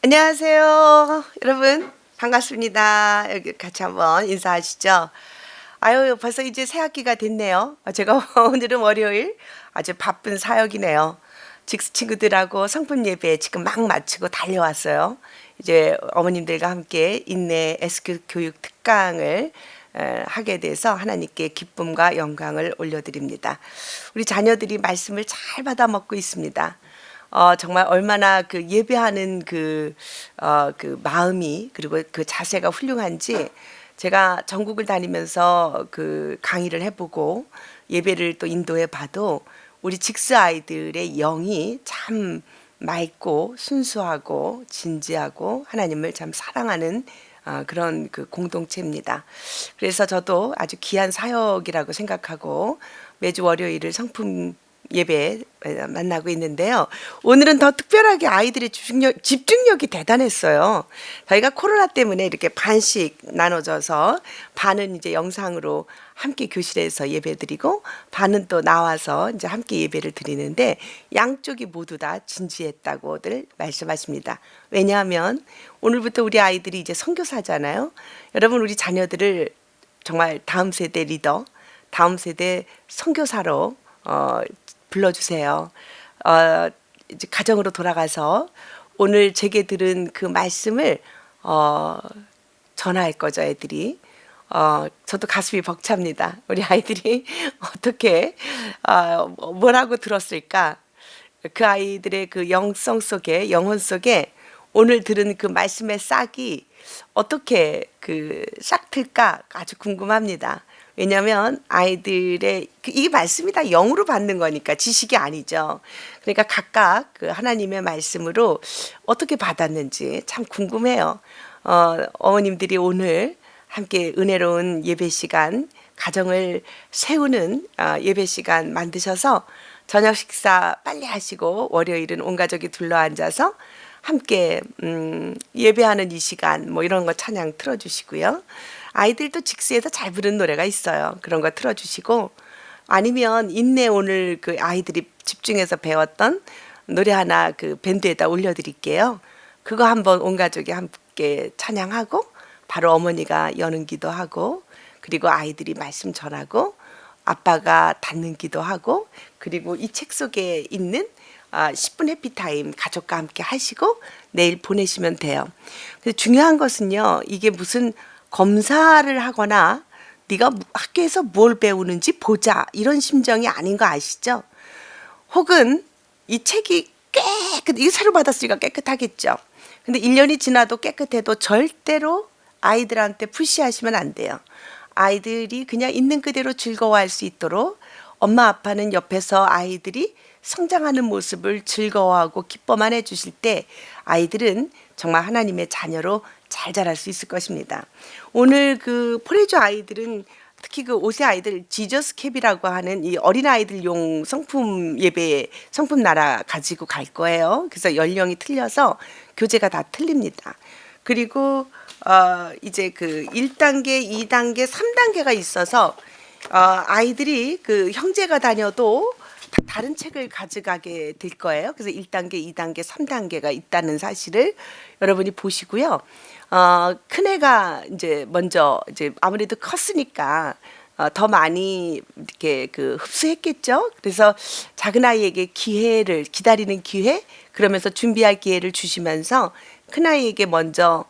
안녕하세요. 여러분 반갑습니다. 여기 같이 한번 인사하시죠. 아유, 벌써 이제 새 학기가 됐네요. 제가 오늘은 월요일 아주 바쁜 사역이네요. 직스 친구들하고 성품 예배 지금 막 마치고 달려왔어요. 이제 어머님들과 함께 인내 SQ 교육 특강을 하게 돼서 하나님께 기쁨과 영광을 올려드립니다. 우리 자녀들이 말씀을 잘 받아 먹고 있습니다. 정말 얼마나 그 예배하는 그 마음이 그리고 그 자세가 훌륭한지 제가 전국을 다니면서 그 강의를 해보고 예배를 또 인도해 봐도 우리 직스 아이들의 영이 참 맑고 순수하고 진지하고 하나님을 참 사랑하는 그런 그 공동체입니다. 그래서 저도 아주 귀한 사역이라고 생각하고 매주 월요일을 성품 예배 만나고 있는데요. 오늘은 더 특별하게 아이들의 집중력이 대단했어요. 저희가 코로나 때문에 이렇게 반씩 나눠져서 반은 이제 영상으로 함께 교실에서 예배드리고 반은 또 나와서 이제 함께 예배를 드리는데 양쪽이 모두 다 진지했다고들 말씀하십니다. 왜냐하면 오늘부터 우리 아이들이 이제 선교사잖아요. 여러분 우리 자녀들을 정말 다음 세대 리더, 다음 세대 선교사로 불러주세요. 이제 가정으로 돌아가서 오늘 제게 들은 그 말씀을 전할 거죠, 애들이. 저도 가슴이 벅찹니다. 우리 아이들이 어떻게 뭐라고 들었을까? 그 아이들의 그 영성 속에 영혼 속에 오늘 들은 그 말씀의 싹이 어떻게 그 싹틀까 아주 궁금합니다. 왜냐하면 아이들의 이 말씀이 다 영으로 받는 거니까 지식이 아니죠. 그러니까 각각 그 하나님의 말씀으로 어떻게 받았는지 참 궁금해요. 어머님들이 오늘 함께 은혜로운 예배 시간, 가정을 세우는 예배 시간 만드셔서 저녁 식사 빨리 하시고 월요일은 온 가족이 둘러앉아서 함께 예배하는 이 시간 뭐 이런 거 찬양 틀어주시고요. 아이들도 직스에서 잘 부르는 노래가 있어요. 그런 거 틀어주시고 아니면 인내 오늘 그 아이들이 집중해서 배웠던 노래 하나 그 밴드에다 올려드릴게요. 그거 한번 온 가족이 함께 찬양하고 바로 어머니가 여는 기도하고 그리고 아이들이 말씀 전하고 아빠가 닫는 기도하고 그리고 이 책 속에 있는 10분 해피타임 가족과 함께 하시고 내일 보내시면 돼요. 근데 중요한 것은요. 이게 무슨 검사를 하거나 네가 학교에서 뭘 배우는지 보자 이런 심정이 아닌 거 아시죠? 혹은 이 책이 이게 새로 받았으니까 깨끗하겠죠. 근데 1년이 지나도 깨끗해도 절대로 아이들한테 푸시하시면 안 돼요. 아이들이 그냥 있는 그대로 즐거워할 수 있도록 엄마 아빠는 옆에서 아이들이 성장하는 모습을 즐거워하고 기뻐만 해주실 때 아이들은 정말 하나님의 자녀로 잘 자랄 수 있을 것입니다. 오늘 그 포레조 아이들은 특히 그 5세 아이들 지저스 캡이라고 하는 이 어린 아이들용 성품 예배 성품 나라 가지고 갈 거예요. 그래서 연령이 틀려서 교재가 다 틀립니다. 그리고 이제 그 1단계, 2단계, 3단계가 있어서 아이들이 그 형제가 다녀도 다른 책을 가져가게 될 거예요. 그래서 1단계, 2단계, 3단계가 있다는 사실을 여러분이 보시고요. 큰애가 이제 먼저 이제 아무래도 컸으니까 더 많이 이렇게 그 흡수했겠죠. 그래서 작은 아이에게 기회를 기다리는 기회, 그러면서 준비할 기회를 주시면서 큰 아이에게 먼저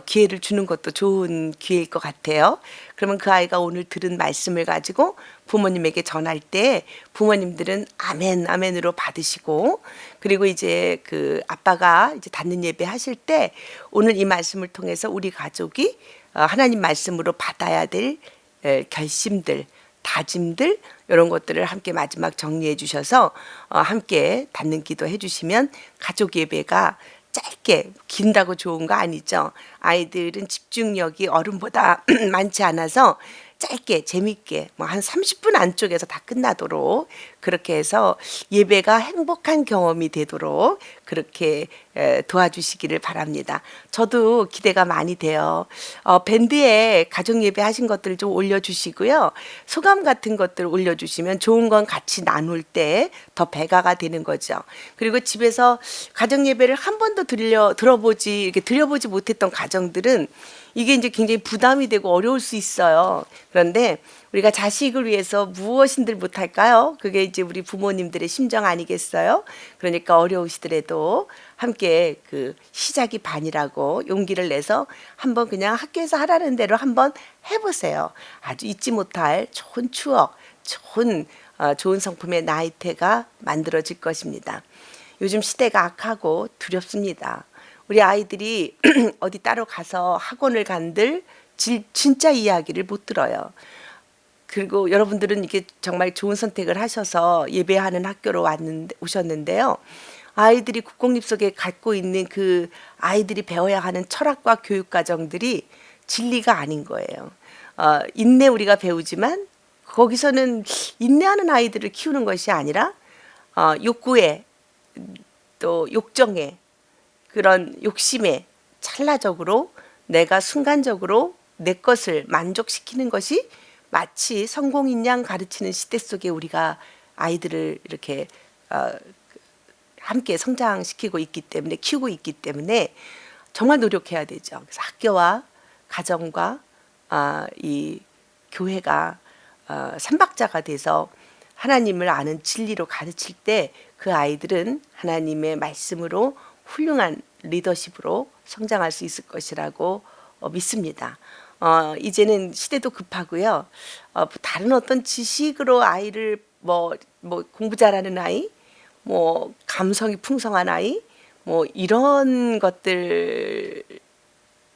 기회를 주는 것도 좋은 기회일 것 같아요. 그러면 그 아이가 오늘 들은 말씀을 가지고 부모님에게 전할 때 부모님들은 아멘, 아멘으로 받으시고 그리고 이제 그 아빠가 이제 닫는 예배 하실 때 오늘 이 말씀을 통해서 우리 가족이 하나님 말씀으로 받아야 될 결심들, 다짐들 이런 것들을 함께 마지막 정리해 주셔서 함께 닫는 기도 해주시면 가족 예배가 짧게 긴다고 좋은 거 아니죠. 아이들은 집중력이 어른보다 많지 않아서 짧게 재밌게 뭐 한 30분 안쪽에서 다 끝나도록 그렇게 해서 예배가 행복한 경험이 되도록 그렇게 도와주시기를 바랍니다. 저도 기대가 많이 돼요. 밴드에 가족 예배 하신 것들 좀 올려주시고요. 소감 같은 것들 올려주시면 좋은 건 같이 나눌 때 더 배가가 되는 거죠. 그리고 집에서 가정 예배를 한 번도 들어보지 못했던 가정들은 이게 이제 굉장히 부담이 되고 어려울 수 있어요. 그런데 우리가 자식을 위해서 무엇인들 못할까요? 그게 이제 우리 부모님들의 심정 아니겠어요? 그러니까 어려우시더라도 함께 그 시작이 반이라고 용기를 내서 한번 그냥 학교에서 하라는 대로 한번 해보세요. 아주 잊지 못할 좋은 추억, 좋은 성품의 나이테가 만들어질 것입니다. 요즘 시대가 악하고 두렵습니다. 우리 아이들이 어디 따로 가서 학원을 간들 진짜 이야기를 못 들어요. 그리고 여러분들은 이게 정말 좋은 선택을 하셔서 예배하는 학교로 오셨는데요. 아이들이 국공립 속에 갖고 있는 그 아이들이 배워야 하는 철학과 교육 과정들이 진리가 아닌 거예요. 인내 우리가 배우지만 거기서는 인내하는 아이들을 키우는 것이 아니라 욕구에 또 욕정에 그런 욕심에 찰나적으로 내가 순간적으로 내 것을 만족시키는 것이 마치 성공인 양 가르치는 시대 속에 우리가 아이들을 이렇게 함께 성장시키고 있기 때문에 키우고 있기 때문에 정말 노력해야 되죠. 그래서 학교와 가정과 이 교회가 삼박자가 돼서 하나님을 아는 진리로 가르칠 때 그 아이들은 하나님의 말씀으로 훌륭한 리더십으로 성장할 수 있을 것이라고 믿습니다. 이제는 시대도 급하고요. 다른 어떤 지식으로 아이를 뭐 공부 잘하는 아이, 뭐 감성이 풍성한 아이, 뭐 이런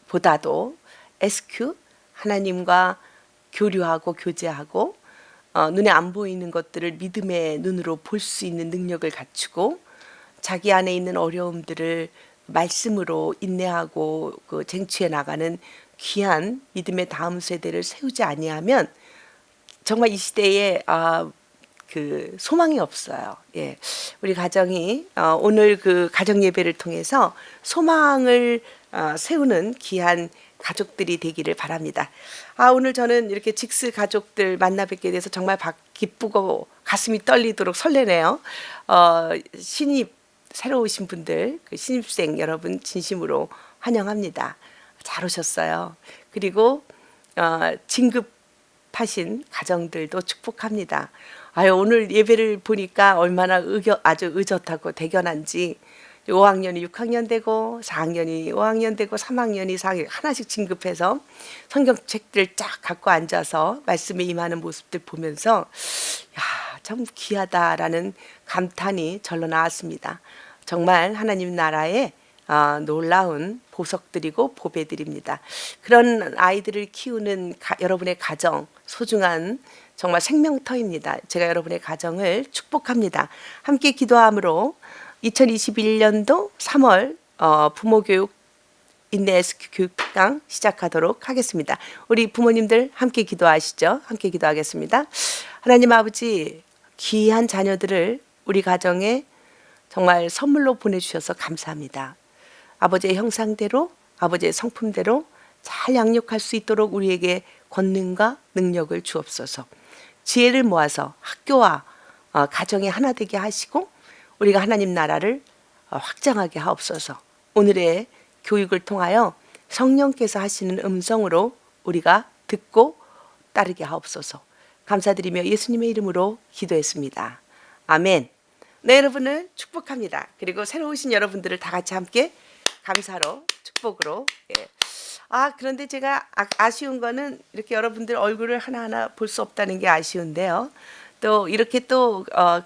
것들보다도 SQ 하나님과 교류하고 교제하고 눈에 안 보이는 것들을 믿음의 눈으로 볼 수 있는 능력을 갖추고 자기 안에 있는 어려움들을 말씀으로 인내하고 쟁취해 나가는 귀한 믿음의 다음 세대를 세우지 아니하면 정말 이 시대에 그 소망이 없어요. 예, 우리 가정이 오늘 그 가정 예배를 통해서 소망을 세우는 귀한 가족들이 되기를 바랍니다. 오늘 저는 이렇게 직스 가족들 만나 뵙게 돼서 정말 기쁘고 가슴이 떨리도록 설레네요. 신입 새로 오신 분들, 그 신입생 여러분 진심으로 환영합니다. 잘 오셨어요. 그리고 진급하신 가정들도 축복합니다. 오늘 예배를 보니까 얼마나 아주 의젓하고 대견한지 5학년이 6학년 되고 4학년이 5학년 되고 3학년이 4학년 하나씩 진급해서 성경책들 쫙 갖고 앉아서 말씀에 임하는 모습들 보면서 참 귀하다라는 감탄이 절로 나왔습니다. 정말 하나님 나라의 놀라운 보석들이고 보배들입니다. 그런 아이들을 키우는 여러분의 가정 소중한 정말 생명터입니다. 제가 여러분의 가정을 축복합니다. 함께 기도함으로 2021년도 3월 부모교육 인내 SQ 교육강 시작하도록 하겠습니다. 우리 부모님들 함께 기도하시죠. 함께 기도하겠습니다. 하나님 아버지 귀한 자녀들을 우리 가정에 정말 선물로 보내주셔서 감사합니다. 아버지의 형상대로 아버지의 성품대로 잘 양육할 수 있도록 우리에게 권능과 능력을 주옵소서. 지혜를 모아서 학교와 가정이 하나 되게 하시고 우리가 하나님 나라를 확장하게 하옵소서. 오늘의 교육을 통하여 성령께서 하시는 음성으로 우리가 듣고 따르게 하옵소서. 감사드리며 예수님의 이름으로 기도했습니다. 아멘. 네, 여러분을 축복합니다. 그리고 새로 오신 여러분들을 다 같이 함께 감사로 축복으로. 예. 그런데 제가 아쉬운 거는 이렇게 여러분들 얼굴을 하나하나 볼 수 없다는 게 아쉬운데요. 또 이렇게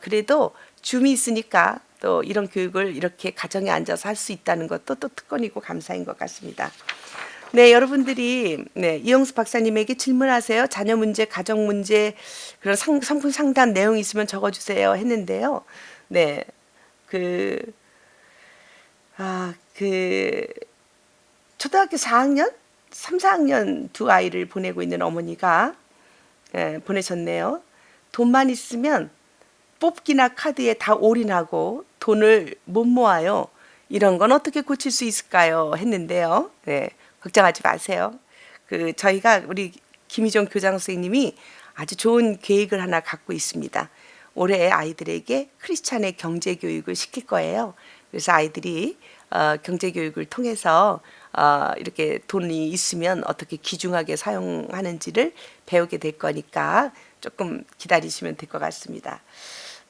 그래도 줌이 있으니까 또 이런 교육을 이렇게 가정에 앉아서 할 수 있다는 것도 또 특권이고 감사인 것 같습니다. 네, 여러분들이 이영수 박사님에게 질문하세요. 자녀 문제, 가정 문제, 그런 성품 상담 내용 있으면 적어주세요 했는데요. 네, 초등학교 4학년, 3, 4학년 두 아이를 보내고 있는 어머니가 보내셨네요. 돈만 있으면 뽑기나 카드에 다 올인하고 돈을 못 모아요. 이런 건 어떻게 고칠 수 있을까요? 했는데요. 네, 걱정하지 마세요. 저희가 우리 김희정 교장 선생님이 아주 좋은 계획을 하나 갖고 있습니다. 올해 아이들에게 크리스찬의 경제 교육을 시킬 거예요. 그래서 아이들이 경제 교육을 통해서 이렇게 돈이 있으면 어떻게 귀중하게 사용하는지를 배우게 될 거니까 조금 기다리시면 될 것 같습니다.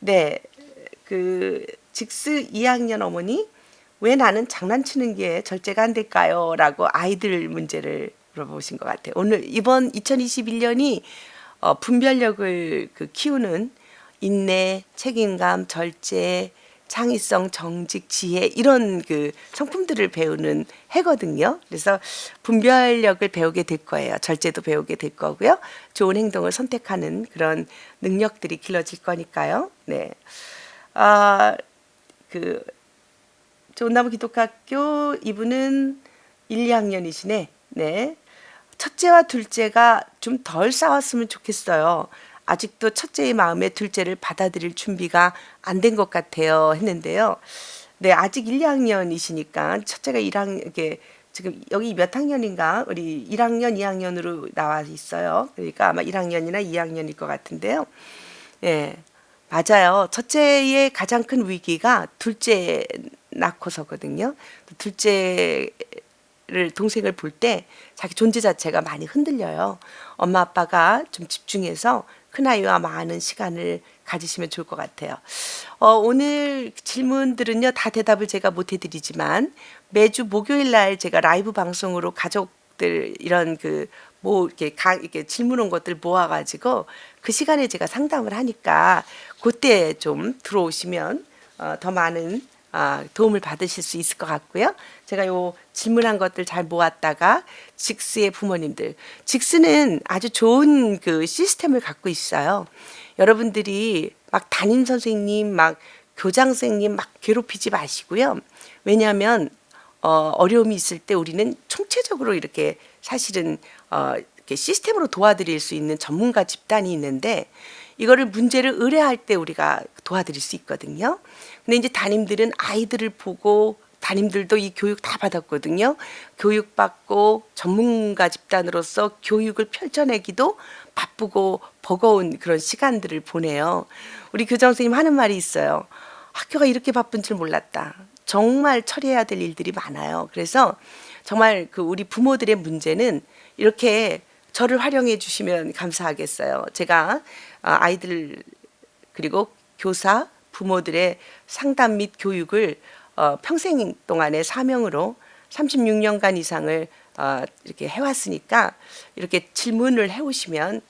네, 직스 2학년 어머니, 왜 나는 장난치는 게 절제가 안 될까요? 라고 아이들 문제를 물어보신 것 같아요. 오늘 이번 2021년이 분별력을 키우는 인내, 책임감, 절제, 창의성, 정직, 지혜 이런 성품들을 배우는 해거든요. 그래서 분별력을 배우게 될 거예요. 절제도 배우게 될 거고요. 좋은 행동을 선택하는 그런 능력들이 길러질 거니까요. 네. 좋은나무 기독학교 이분은 1, 2학년이시네. 네. 첫째와 둘째가 좀 덜 싸웠으면 좋겠어요. 아직도 첫째의 마음에 둘째를 받아들일 준비가 안 된 것 같아요. 했는데요. 네, 아직 1, 2학년이시니까 첫째가 1학년, 이게 지금 여기 몇 학년인가? 우리 1학년, 2학년으로 나와 있어요. 그러니까 아마 1학년이나 2학년일 것 같은데요. 예, 맞아요. 첫째의 가장 큰 위기가 둘째 낳고서거든요. 둘째를 동생을 볼 때 자기 존재 자체가 많이 흔들려요. 엄마 아빠가 좀 집중해서 큰아이와 많은 시간을 가지시면 좋을 것 같아요. 오늘 질문들은요 다 대답을 제가 못 해드리지만 매주 목요일 날 제가 라이브 방송으로 가족들 이런 이렇게 질문 온 것들 모아가지고 그 시간에 제가 상담을 하니까 그때 좀 들어오시면 더 많은 도움을 받으실 수 있을 것 같고요. 제가 요 질문한 것들 잘 모았다가 직스의 부모님들, 직스는 아주 좋은 시스템을 갖고 있어요. 여러분들이 막 담임 선생님, 막 교장 선생님 막 괴롭히지 마시고요. 왜냐하면 어려움이 있을 때 우리는 총체적으로 이렇게 사실은 이렇게 시스템으로 도와드릴 수 있는 전문가 집단이 있는데 이거를 문제를 의뢰할 때 우리가 도와드릴 수 있거든요. 근데 이제 담임들은 아이들을 보고 담임들도 이 교육 다 받았거든요. 교육받고 전문가 집단으로서 교육을 펼쳐내기도 바쁘고 버거운 그런 시간들을 보내요. 우리 교장 선생님 하는 말이 있어요. 학교가 이렇게 바쁜 줄 몰랐다. 정말 처리해야 될 일들이 많아요. 그래서 정말 우리 부모들의 문제는 이렇게 저를 활용해 주시면 감사하겠어요. 제가 아이들 그리고 교사, 부모들의 상담 및 교육을 평생 동안의 사명으로 36년간 이상을 이렇게 해왔으니까 이렇게 질문을 해오시면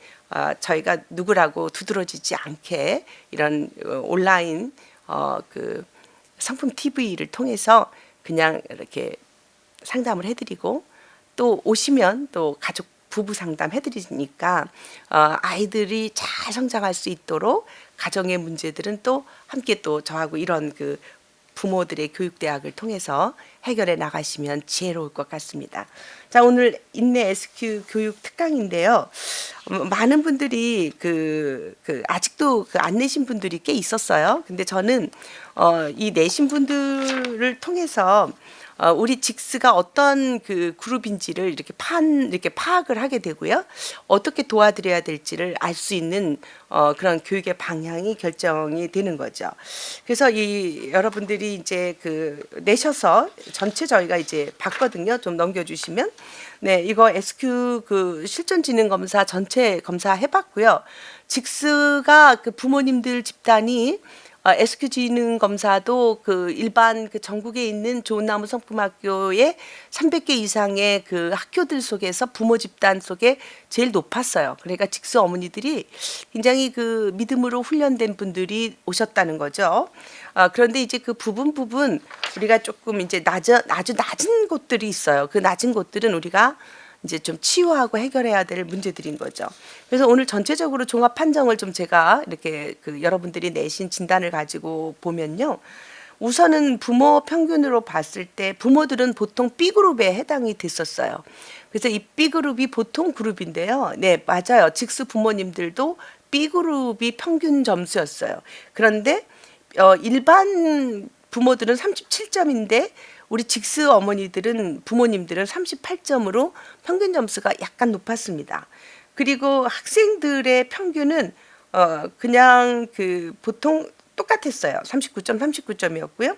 저희가 누구라고 두드러지지 않게 이런 온라인 성품 TV를 통해서 그냥 이렇게 상담을 해드리고 또 오시면 또 가족 부부 상담 해드리니까 아이들이 잘 성장할 수 있도록 가정의 문제들은 또 함께 또 저하고 이런 부모들의 교육대학을 통해서 해결해 나가시면 지혜로울 것 같습니다. 자, 오늘 인내 SQ 교육 특강인데요. 많은 분들이 아직도 안 내신 분들이 꽤 있었어요. 근데 저는 이 내신 분들을 통해서 우리 직스가 어떤 그룹인지를 이렇게 파악을 하게 되고요. 어떻게 도와드려야 될지를 알 수 있는 그런 교육의 방향이 결정이 되는 거죠. 그래서 여러분들이 이제 내셔서 전체 저희가 이제 봤거든요. 좀 넘겨주시면. 네, 이거 SQ 실존 지능 검사 전체 검사 해봤고요. 직스가 부모님들 집단이 SQ 지능 검사도 일반 전국에 있는 좋은나무 성품학교의 300개 이상의 학교들 속에서 부모 집단 속에 제일 높았어요. 그러니까 직스 어머니들이 굉장히 믿음으로 훈련된 분들이 오셨다는 거죠. 그런데 이제 부분 우리가 조금 이제 아주 낮은 곳들이 있어요. 그 낮은 곳들은 우리가 이제 좀 치유하고 해결해야 될 문제들인 거죠. 그래서 오늘 전체적으로 종합 판정을 좀 제가 이렇게 여러분들이 내신 진단을 가지고 보면요. 우선은 부모 평균으로 봤을 때 부모들은 보통 B그룹에 해당이 됐었어요. 그래서 이 B그룹이 보통 그룹인데요. 네, 맞아요. 직스 부모님들도 B그룹이 평균 점수였어요. 그런데 일반 부모들은 37점인데 우리 직스 어머니들은 부모님들은 38점으로 평균 점수가 약간 높았습니다. 그리고 학생들의 평균은 그냥 그 보통 똑같았어요. 39점, 39점이었고요.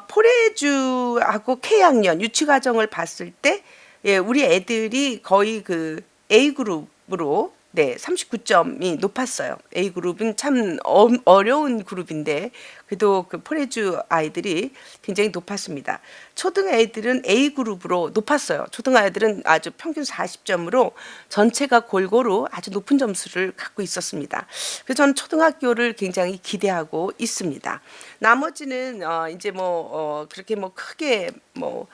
포레주하고 K학년 유치과정을 봤을 때 예, 우리 애들이 거의 그 A그룹으로 네, 39점이 높았어요. A그룹은 참 어려운 그룹인데 그래도 그 포레주 아이들이 굉장히 높았습니다. 초등 아이들은 A그룹으로 높았어요. 초등 아이들은 아주 평균 40점으로 전체가 골고루 아주 높은 점수를 갖고 있었습니다. 그래서 저는 초등학교를 굉장히 기대하고 있습니다. 나머지는 이제 뭐 그렇게 뭐 크게 뭐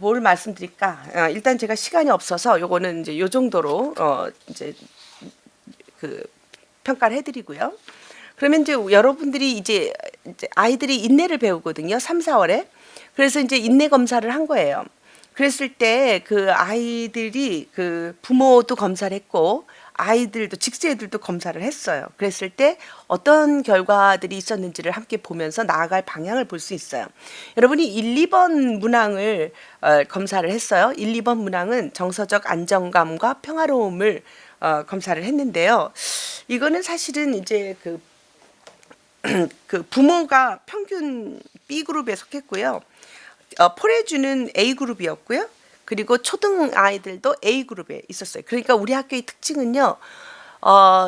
뭘 말씀드릴까? 일단 제가 시간이 없어서 요거는 이제 요 정도로 이제 그 평가를 해드리고요. 그러면 이제 여러분들이 이제 아이들이 인내를 배우거든요. 3, 4월에. 그래서 이제 인내 검사를 한 거예요. 그랬을 때 그 아이들이 그 부모도 검사를 했고 아이들도 직세 애들도 검사를 했어요. 그랬을 때 어떤 결과들이 있었는지를 함께 보면서 나아갈 방향을 볼 수 있어요. 여러분이 1, 2번 문항을 검사를 했어요. 1, 2번 문항은 정서적 안정감과 평화로움을 검사를 했는데요. 이거는 사실은 이제 그 부모가 평균 B그룹에 속했고요. 포레주는 A그룹이었고요. 그리고 초등 아이들도 A그룹에 있었어요. 그러니까 우리 학교의 특징은요.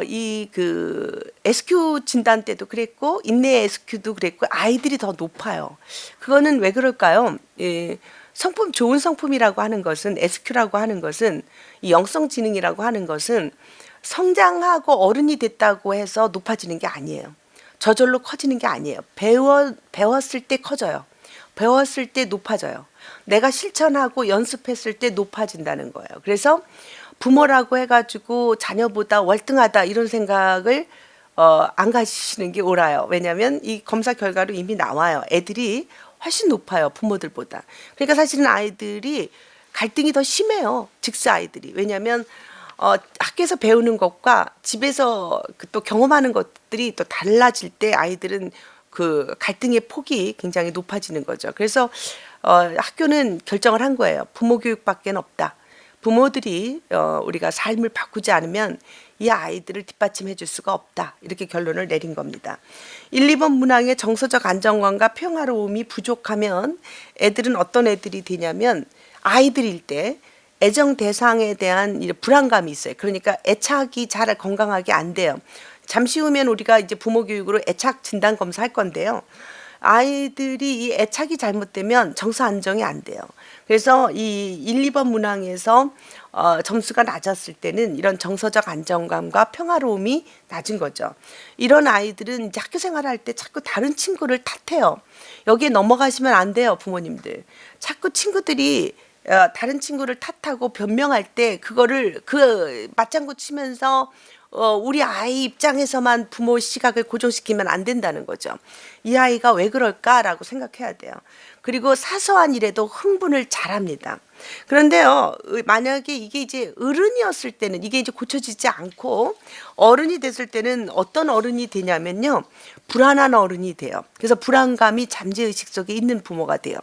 이 그 SQ 진단 때도 그랬고 인내 SQ도 그랬고 아이들이 더 높아요. 그거는 왜 그럴까요? 예, 성품 좋은 성품이라고 하는 것은 SQ라고 하는 것은 이 영성 지능이라고 하는 것은 성장하고 어른이 됐다고 해서 높아지는 게 아니에요. 저절로 커지는 게 아니에요. 배웠을 때 커져요. 배웠을 때 높아져요. 내가 실천하고 연습했을 때 높아진다는 거예요. 그래서 부모라고 해가지고 자녀보다 월등하다 이런 생각을 안 가지시는 게 옳아요. 왜냐하면 이 검사 결과로 이미 나와요. 애들이 훨씬 높아요. 부모들보다. 그러니까 사실은 아이들이 갈등이 더 심해요. 직스 아이들이. 왜냐하면 학교에서 배우는 것과 집에서 또 경험하는 것들이 또 달라질 때 아이들은 그 갈등의 폭이 굉장히 높아지는 거죠. 그래서 학교는 결정을 한 거예요. 부모 교육밖에 없다. 부모들이 우리가 삶을 바꾸지 않으면 이 아이들을 뒷받침해 줄 수가 없다. 이렇게 결론을 내린 겁니다. 1, 2번 문항의 정서적 안정감과 평화로움이 부족하면 애들은 어떤 애들이 되냐면 아이들일 때 애정 대상에 대한 불안감이 있어요. 그러니까 애착이 잘 건강하게 안 돼요. 잠시 후면 우리가 이제 부모 교육으로 애착 진단 검사 할 건데요. 아이들이 이 애착이 잘못되면 정서 안정이 안 돼요. 그래서 이 1, 2번 문항에서 점수가 낮았을 때는 이런 정서적 안정감과 평화로움이 낮은 거죠. 이런 아이들은 이제 학교 생활할 때 자꾸 다른 친구를 탓해요. 여기에 넘어가시면 안 돼요, 부모님들. 자꾸 친구들이 다른 친구를 탓하고 변명할 때 그거를 그 맞장구 치면서 우리 아이 입장에서만 부모 시각을 고정시키면 안 된다는 거죠. 이 아이가 왜 그럴까라고 생각해야 돼요. 그리고 사소한 일에도 흥분을 잘합니다. 그런데요, 만약에 이게 이제 어른이었을 때는 이게 이제 고쳐지지 않고 어른이 됐을 때는 어떤 어른이 되냐면요, 불안한 어른이 돼요. 그래서 불안감이 잠재의식 속에 있는 부모가 돼요.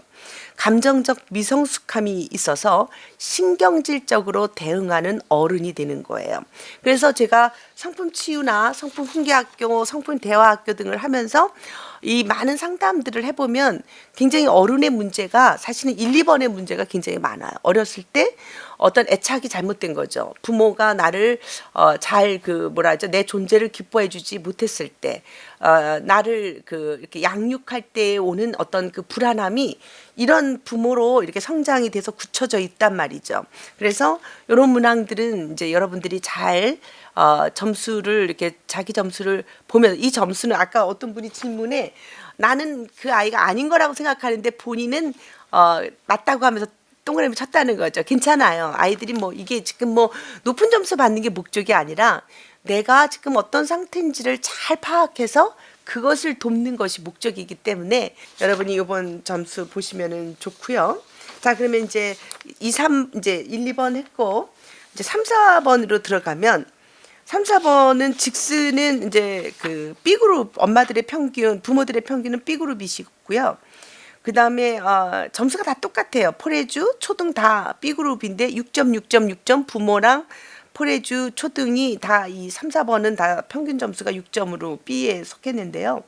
감정적 미성숙함이 있어서 신경질적으로 대응하는 어른이 되는 거예요. 그래서 제가 성품 치유나 성품 훈계학교, 성품 대화학교 등을 하면서 이 많은 상담들을 해보면 굉장히 어른의 문제가 사실은 1, 2번의 문제가 굉장히 많아요. 어렸을 때 어떤 애착이 잘못된 거죠. 부모가 나를 잘 내 존재를 기뻐해주지 못했을 때, 나를 이렇게 양육할 때 오는 어떤 그 불안함이 이런 부모로 이렇게 성장이 돼서 굳혀져 있단 말이죠. 그래서 이런 문항들은 이제 여러분들이 잘 점수를 이렇게 자기 점수를 보면 이 점수는 아까 어떤 분이 질문에 나는 그 아이가 아닌 거라고 생각하는데 본인은 맞다고 하면서 동그라미 쳤다는 거죠. 괜찮아요. 아이들이 뭐 이게 지금 뭐 높은 점수 받는 게 목적이 아니라 내가 지금 어떤 상태인지를 잘 파악해서 그것을 돕는 것이 목적이기 때문에 여러분이 이번 점수 보시면은 좋고요. 자, 그러면 이제 2, 3 이제 1, 2번 했고 이제 3, 4번으로 들어가면 3, 4번은 직스는 이제 그 B그룹 엄마들의 평균, 부모들의 평균은 B그룹이시고요. 그다음에 점수가 다 똑같아요. 포레주, 초등 다 B그룹인데 6점, 6점, 6점 부모랑 포레주, 초등이 다 이 3, 4번은 다 평균 점수가 6점으로 B에 속했는데요.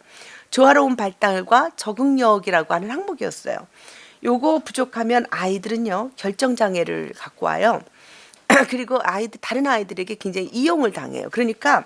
조화로운 발달과 적응력이라고 하는 항목이었어요. 요거 부족하면 아이들은요, 결정장애를 갖고 와요. 그리고 다른 아이들에게 굉장히 이용을 당해요. 그러니까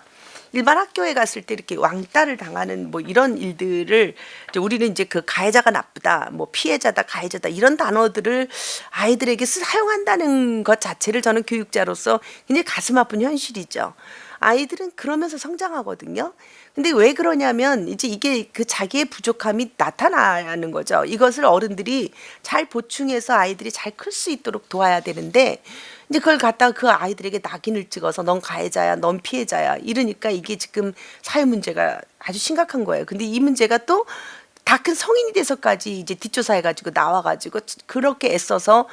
일반 학교에 갔을 때 이렇게 왕따를 당하는 뭐 이런 일들을 이제 우리는 이제 그 가해자가 나쁘다, 뭐 피해자다, 가해자다 이런 단어들을 아이들에게 사용한다는 것 자체를 저는 교육자로서 굉장히 가슴 아픈 현실이죠. 아이들은 그러면서 성장하거든요. 근데 왜 그러냐면 이제 이게 그 자기의 부족함이 나타나는 거죠. 이것을 어른들이 잘 보충해서 아이들이 잘 클 수 있도록 도와야 되는데 이제 그걸 갖다가 그 아이들에게 낙인을 찍어서 넌 가해자야, 넌 피해자야 이러니까 이게 지금 사회 문제가 아주 심각한 거예요. 근데 이 문제가 또 다 큰 성인이 돼서까지 이제 뒷조사해가지고 나와가지고 그렇게 애써서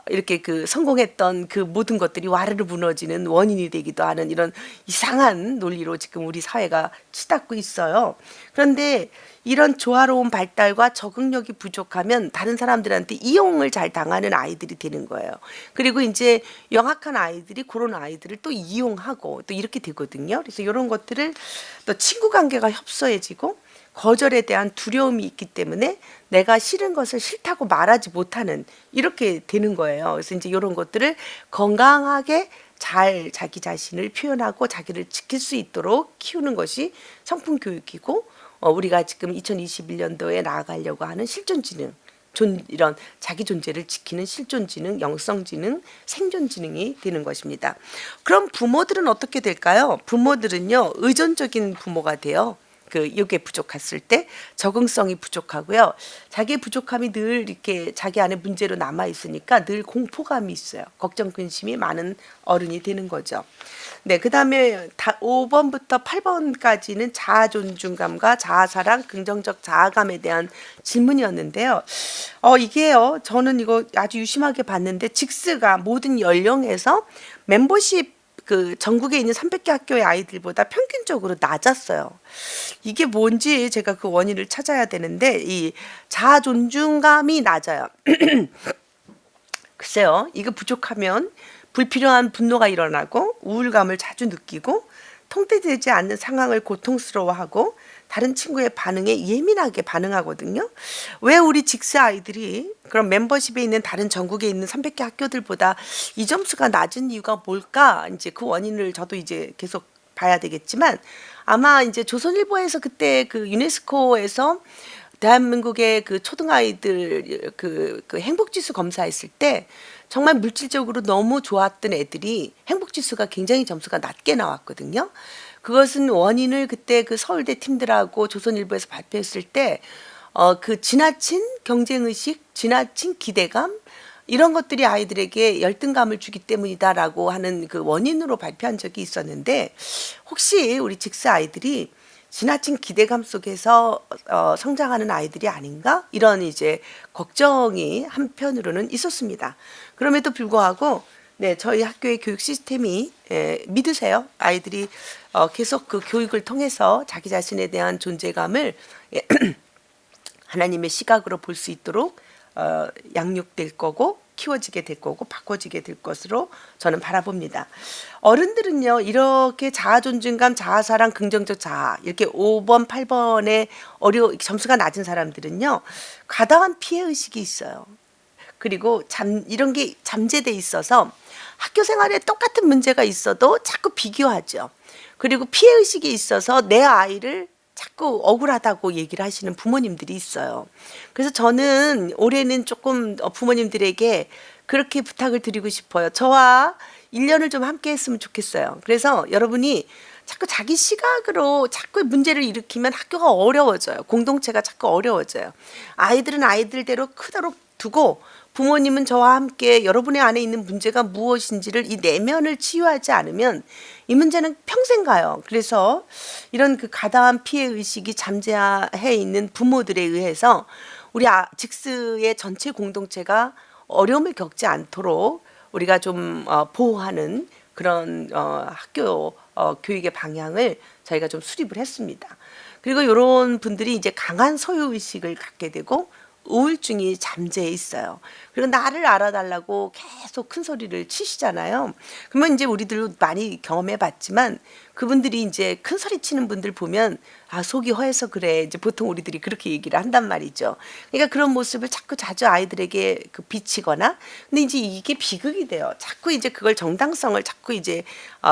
이렇게 그 성공했던 그 모든 것들이 와르르 무너지는 원인이 되기도 하는 이런 이상한 논리로 지금 우리 사회가 치닫고 있어요. 그런데 이런 조화로운 발달과 적응력이 부족하면 다른 사람들한테 이용을 잘 당하는 아이들이 되는 거예요. 그리고 이제 영악한 아이들이 그런 아이들을 또 이용하고 또 이렇게 되거든요. 그래서 이런 것들을 또 친구 관계가 협소해지고 거절에 대한 두려움이 있기 때문에 내가 싫은 것을 싫다고 말하지 못하는 이렇게 되는 거예요. 그래서 이제 이런 것들을 건강하게 잘 자기 자신을 표현하고 자기를 지킬 수 있도록 키우는 것이 성품 교육이고 우리가 지금 2021년도에 나아가려고 하는 실존지능, 이런 자기 존재를 지키는 실존지능, 영성지능, 생존지능이 되는 것입니다. 그럼 부모들은 어떻게 될까요? 부모들은요, 의존적인 부모가 돼요. 이게 부족했을 때 적응성이 부족하고요. 자기의 부족함이 늘 이렇게 자기 안에 문제로 남아 있으니까 늘 공포감이 있어요. 걱정 근심이 많은 어른이 되는 거죠. 네, 그다음에 5번부터 8번까지는 자아 존중감과 자아 사랑, 긍정적 자아감에 대한 질문이었는데요. 이게요. 저는 이거 아주 유심하게 봤는데 직스가 모든 연령에서 멤버십 그 전국에 있는 300개 학교의 아이들보다 평균적으로 낮았어요. 이게 뭔지 제가 그 원인을 찾아야 되는데 이 자아 존중감이 낮아요. 글쎄요. 이거 부족하면 불필요한 분노가 일어나고 우울감을 자주 느끼고 통제되지 않는 상황을 고통스러워하고 다른 친구의 반응에 예민하게 반응하거든요. 왜 우리 직스 아이들이 그런 멤버십에 있는 다른 전국에 있는 300개 학교들보다 이 점수가 낮은 이유가 뭘까? 이제 그 원인을 저도 이제 계속 봐야 되겠지만 아마 이제 조선일보에서 그때 그 유네스코에서 대한민국의 그 초등아이들 그 행복지수 검사했을 때 정말 물질적으로 너무 좋았던 애들이 행복지수가 굉장히 점수가 낮게 나왔거든요. 그것은 원인을 그때 그 서울대 팀들하고 조선일보에서 발표했을 때 그 지나친 경쟁의식, 지나친 기대감 이런 것들이 아이들에게 열등감을 주기 때문이다라고 하는 그 원인으로 발표한 적이 있었는데 혹시 우리 직스 아이들이 지나친 기대감 속에서 성장하는 아이들이 아닌가 이런 이제 걱정이 한편으로는 있었습니다. 그럼에도 불구하고 네, 저희 학교의 교육 시스템이 믿으세요. 아이들이 계속 그 교육을 통해서 자기 자신에 대한 존재감을 하나님의 시각으로 볼 수 있도록 양육될 거고 키워지게 될 거고 바꿔지게 될 것으로 저는 바라봅니다. 어른들은요 이렇게 자아 존중감, 자아 사랑, 긍정적 자아 이렇게 5번, 8번에 점수가 낮은 사람들은요 과다한 피해 의식이 있어요. 그리고 이런 게 잠재돼 있어서 학교 생활에 똑같은 문제가 있어도 자꾸 비교하죠. 그리고 피해 의식이 있어서 내 아이를 자꾸 억울하다고 얘기를 하시는 부모님들이 있어요. 그래서 저는 올해는 조금 부모님들에게 그렇게 부탁을 드리고 싶어요. 저와 1년을 좀 함께 했으면 좋겠어요. 그래서 여러분이 자꾸 자기 시각으로 자꾸 문제를 일으키면 학교가 어려워져요. 공동체가 자꾸 어려워져요. 아이들은 아이들대로 크도록 두고 부모님은 저와 함께 여러분의 안에 있는 문제가 무엇인지를 이 내면을 치유하지 않으면 이 문제는 평생 가요. 그래서 이런 그 가다한 피해 의식이 잠재해 있는 부모들에 의해서 우리 직스의 전체 공동체가 어려움을 겪지 않도록 우리가 좀 보호하는 그런 학교 교육의 방향을 저희가 좀 수립을 했습니다. 그리고 이런 분들이 이제 강한 소유의식을 갖게 되고 우울증이 잠재해 있어요. 그리고 나를 알아달라고 계속 큰 소리를 치시잖아요. 그러면 이제 우리들도 많이 경험해 봤지만 그분들이 이제 큰 소리 치는 분들 보면 아, 속이 허해서 그래. 이제 보통 우리들이 그렇게 얘기를 한단 말이죠. 그러니까 그런 모습을 자꾸 자주 아이들에게 비치거나 근데 이제 이게 비극이 돼요. 자꾸 이제 그걸 정당성을 자꾸 이제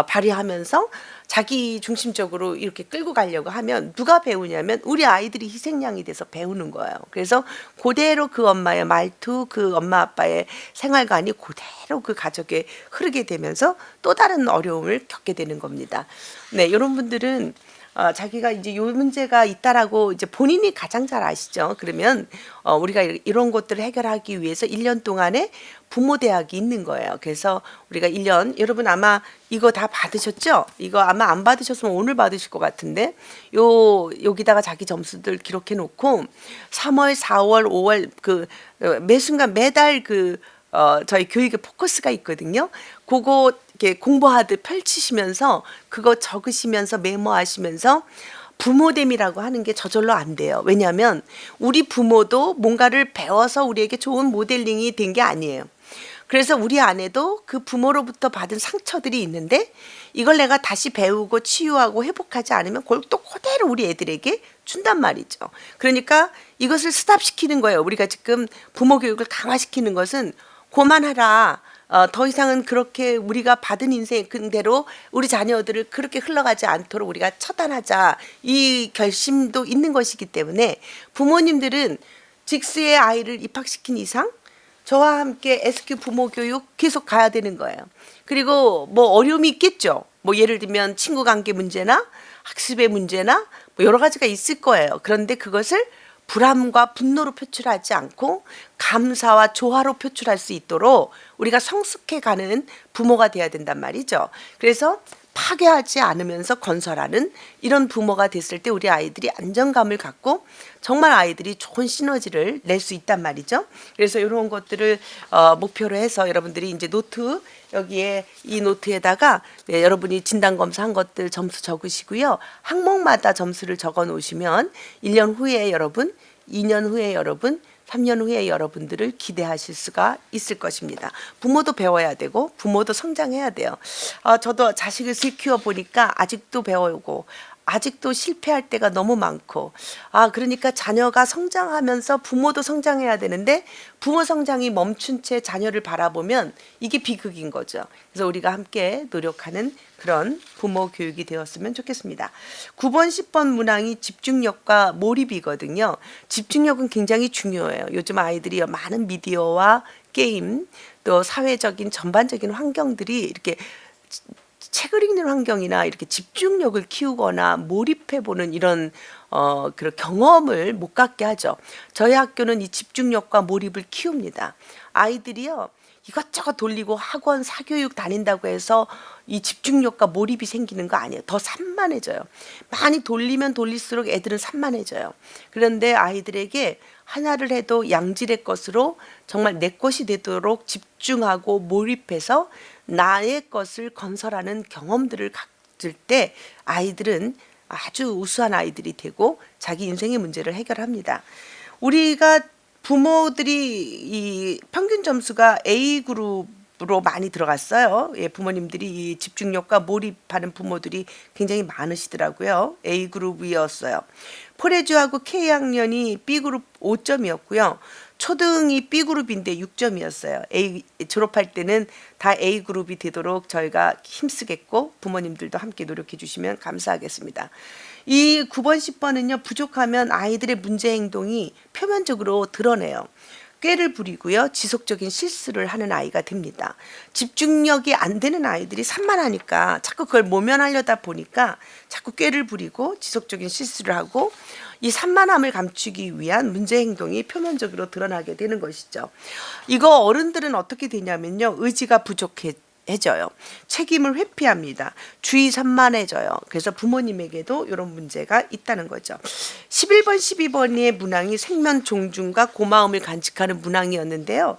발휘하면서 자기 중심적으로 이렇게 끌고 가려고 하면 누가 배우냐면 우리 아이들이 희생양이 돼서 배우는 거예요. 그래서 그대로 그 엄마의 말투, 그 엄마 아빠의 생활관이 그대로 그 가족에 흐르게 되면서 또 다른 어려움을 겪게 되는 겁니다. 네, 이런 분들은 자기가 이제 요 문제가 있다라고 이제 본인이 가장 잘 아시죠. 그러면 우리가 이런 것들을 해결하기 위해서 1년 동안에 부모 대학이 있는 거예요. 그래서 우리가 1년 여러분 아마 이거 다 받으셨죠? 이거 아마 안 받으셨으면 오늘 받으실 것 같은데 여기다가 자기 점수들 기록해 놓고 3월, 4월, 5월 그 매 순간 매달 저희 교육의 포커스가 있거든요. 그거 이렇게 공부하듯 펼치시면서 그거 적으시면서 메모하시면서 부모됨이라고 하는 게 저절로 안 돼요. 왜냐하면 우리 부모도 뭔가를 배워서 우리에게 좋은 모델링이 된 게 아니에요. 그래서 우리 안에도 그 부모로부터 받은 상처들이 있는데 이걸 내가 다시 배우고 치유하고 회복하지 않으면 그걸 또 그대로 우리 애들에게 준단 말이죠. 그러니까 이것을 스탑시키는 거예요. 우리가 지금 부모 교육을 강화시키는 것은 그만하라. 더 이상은 그렇게 우리가 받은 인생 그대로 우리 자녀들을 그렇게 흘러가지 않도록 우리가 처단하자. 이 결심도 있는 것이기 때문에 부모님들은 직스의 아이를 입학시킨 이상 저와 함께 SQ 부모 교육 계속 가야 되는 거예요. 그리고 뭐 어려움이 있겠죠. 뭐 예를 들면 친구 관계 문제나 학습의 문제나 뭐 여러 가지가 있을 거예요. 그런데 그것을 불안과 분노로 표출하지 않고 감사와 조화로 표출할 수 있도록 우리가 성숙해가는 부모가 돼야 된단 말이죠. 그래서 파괴하지 않으면서 건설하는 이런 부모가 됐을 때 우리 아이들이 안정감을 갖고 정말 아이들이 좋은 시너지를 낼 수 있단 말이죠. 그래서 이런 것들을 목표로 해서 여러분들이 이제 노트 여기에 이 노트에다가 네, 여러분이 진단검사한 것들 점수 적으시고요. 항목마다 점수를 적어 놓으시면 1년 후에 여러분, 2년 후에 여러분, 3년 후에 여러분들을 기대하실 수가 있을 것입니다. 부모도 배워야 되고 부모도 성장해야 돼요. 저도 자식을 키워 보니까 아직도 배우고 아직도 실패할 때가 너무 많고 그러니까 자녀가 성장하면서 부모도 성장해야 되는데 부모 성장이 멈춘 채 자녀를 바라보면 이게 비극인 거죠. 그래서 우리가 함께 노력하는 그런 부모 교육이 되었으면 좋겠습니다. 9번, 10번 문항이 집중력과 몰입이거든요. 집중력은 굉장히 중요해요. 요즘 아이들이 많은 미디어와 게임 또 사회적인 전반적인 환경들이 이렇게 책을 읽는 환경이나 이렇게 집중력을 키우거나 몰입해보는 이런 그런 경험을 못 갖게 하죠. 저희 학교는 이 집중력과 몰입을 키웁니다. 아이들이요 이것저것 돌리고 학원 사교육 다닌다고 해서 이 집중력과 몰입이 생기는 거 아니에요. 더 산만해져요. 많이 돌리면 돌릴수록 애들은 산만해져요. 그런데 아이들에게 하나를 해도 양질의 것으로 정말 내 것이 되도록 집중하고 몰입해서 나의 것을 건설하는 경험들을 가질 때 아이들은 아주 우수한 아이들이 되고 자기 인생의 문제를 해결합니다. 우리가 부모들이 이 평균 점수가 A그룹으로 많이 들어갔어요. 예, 부모님들이 이 집중력과 몰입하는 부모들이 굉장히 많으시더라고요. A그룹이었어요. 포레주하고 K학년이 B그룹 5점이었고요. 초등이 B그룹인데 6점이었어요. 졸업할 때는 다 A그룹이 되도록 저희가 힘쓰겠고 부모님들도 함께 노력해 주시면 감사하겠습니다. 이 9번, 10번은요. 부족하면 아이들의 문제 행동이 표면적으로 드러내요. 꾀를 부리고요. 지속적인 실수를 하는 아이가 됩니다. 집중력이 안 되는 아이들이 산만하니까 자꾸 그걸 모면하려다 보니까 자꾸 꾀를 부리고 지속적인 실수를 하고 이 산만함을 감추기 위한 문제 행동이 표면적으로 드러나게 되는 것이죠. 이거 어른들은 어떻게 되냐면요. 의지가 부족해져요. 책임을 회피합니다. 주의 산만해져요. 그래서 부모님에게도 이런 문제가 있다는 거죠. 11번, 12번의 문항이 생면 종중과 고마움을 간직하는 문항이었는데요.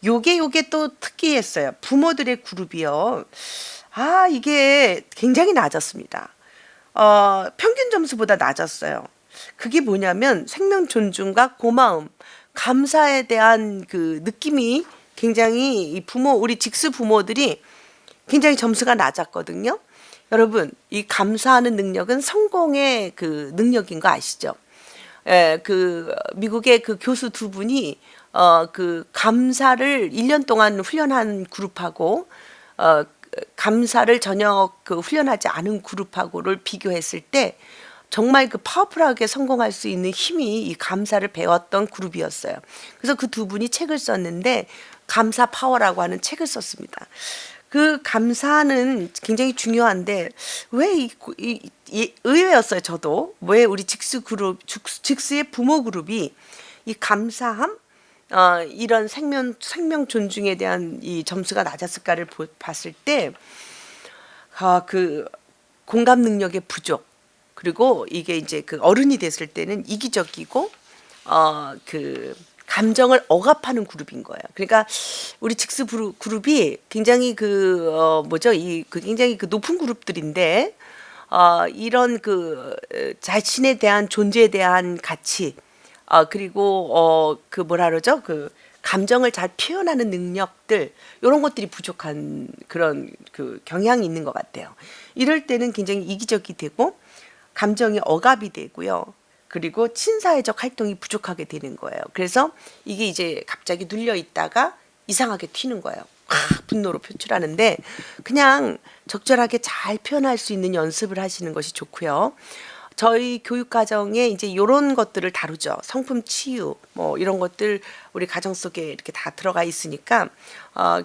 요게 또 특이했어요. 부모들의 그룹이요. 이게 굉장히 낮았습니다. 평균 점수보다 낮았어요. 그게 뭐냐면 생명 존중과 고마움, 감사에 대한 그 느낌이 굉장히 이 우리 직수 부모들이 굉장히 점수가 낮았거든요. 여러분, 이 감사하는 능력은 성공의 그 능력인 거 아시죠? 예, 그 미국의 그 교수 두 분이 그 감사를 1년 동안 훈련한 그룹하고 감사를 전혀 그 훈련하지 않은 그룹하고를 비교했을 때 정말 그 파워풀하게 성공할 수 있는 힘이 이 감사를 배웠던 그룹이었어요. 그래서 그 두 분이 책을 썼는데 감사 파워라고 하는 책을 썼습니다. 그 감사는 굉장히 중요한데 왜 의외였어요. 저도 왜 우리 직수의 부모 그룹이 이 감사함 이런 생명 존중에 대한 이 점수가 낮았을까를 봤을 때 그 공감 능력의 부족, 그리고 이게 이제 그 어른이 됐을 때는 이기적이고 그 감정을 억압하는 그룹인 거예요. 그러니까 우리 직수 그룹이 굉장히 그 뭐죠? 굉장히 그 높은 그룹들인데 이런 그 자신에 대한 존재에 대한 가치, 그리고 그 뭐라 그러죠? 그 감정을 잘 표현하는 능력들, 이런 것들이 부족한 그런 그 경향이 있는 것 같아요. 이럴 때는 굉장히 이기적이 되고 감정이 억압이 되고요. 그리고 친사회적 활동이 부족하게 되는 거예요. 그래서 이게 이제 갑자기 눌려 있다가 이상하게 튀는 거예요. 분노로 표출하는데 그냥 적절하게 잘 표현할 수 있는 연습을 하시는 것이 좋고요. 저희 교육 과정에 이제 이런 것들을 다루죠. 성품 치유 뭐 이런 것들 우리 가정 속에 이렇게 다 들어가 있으니까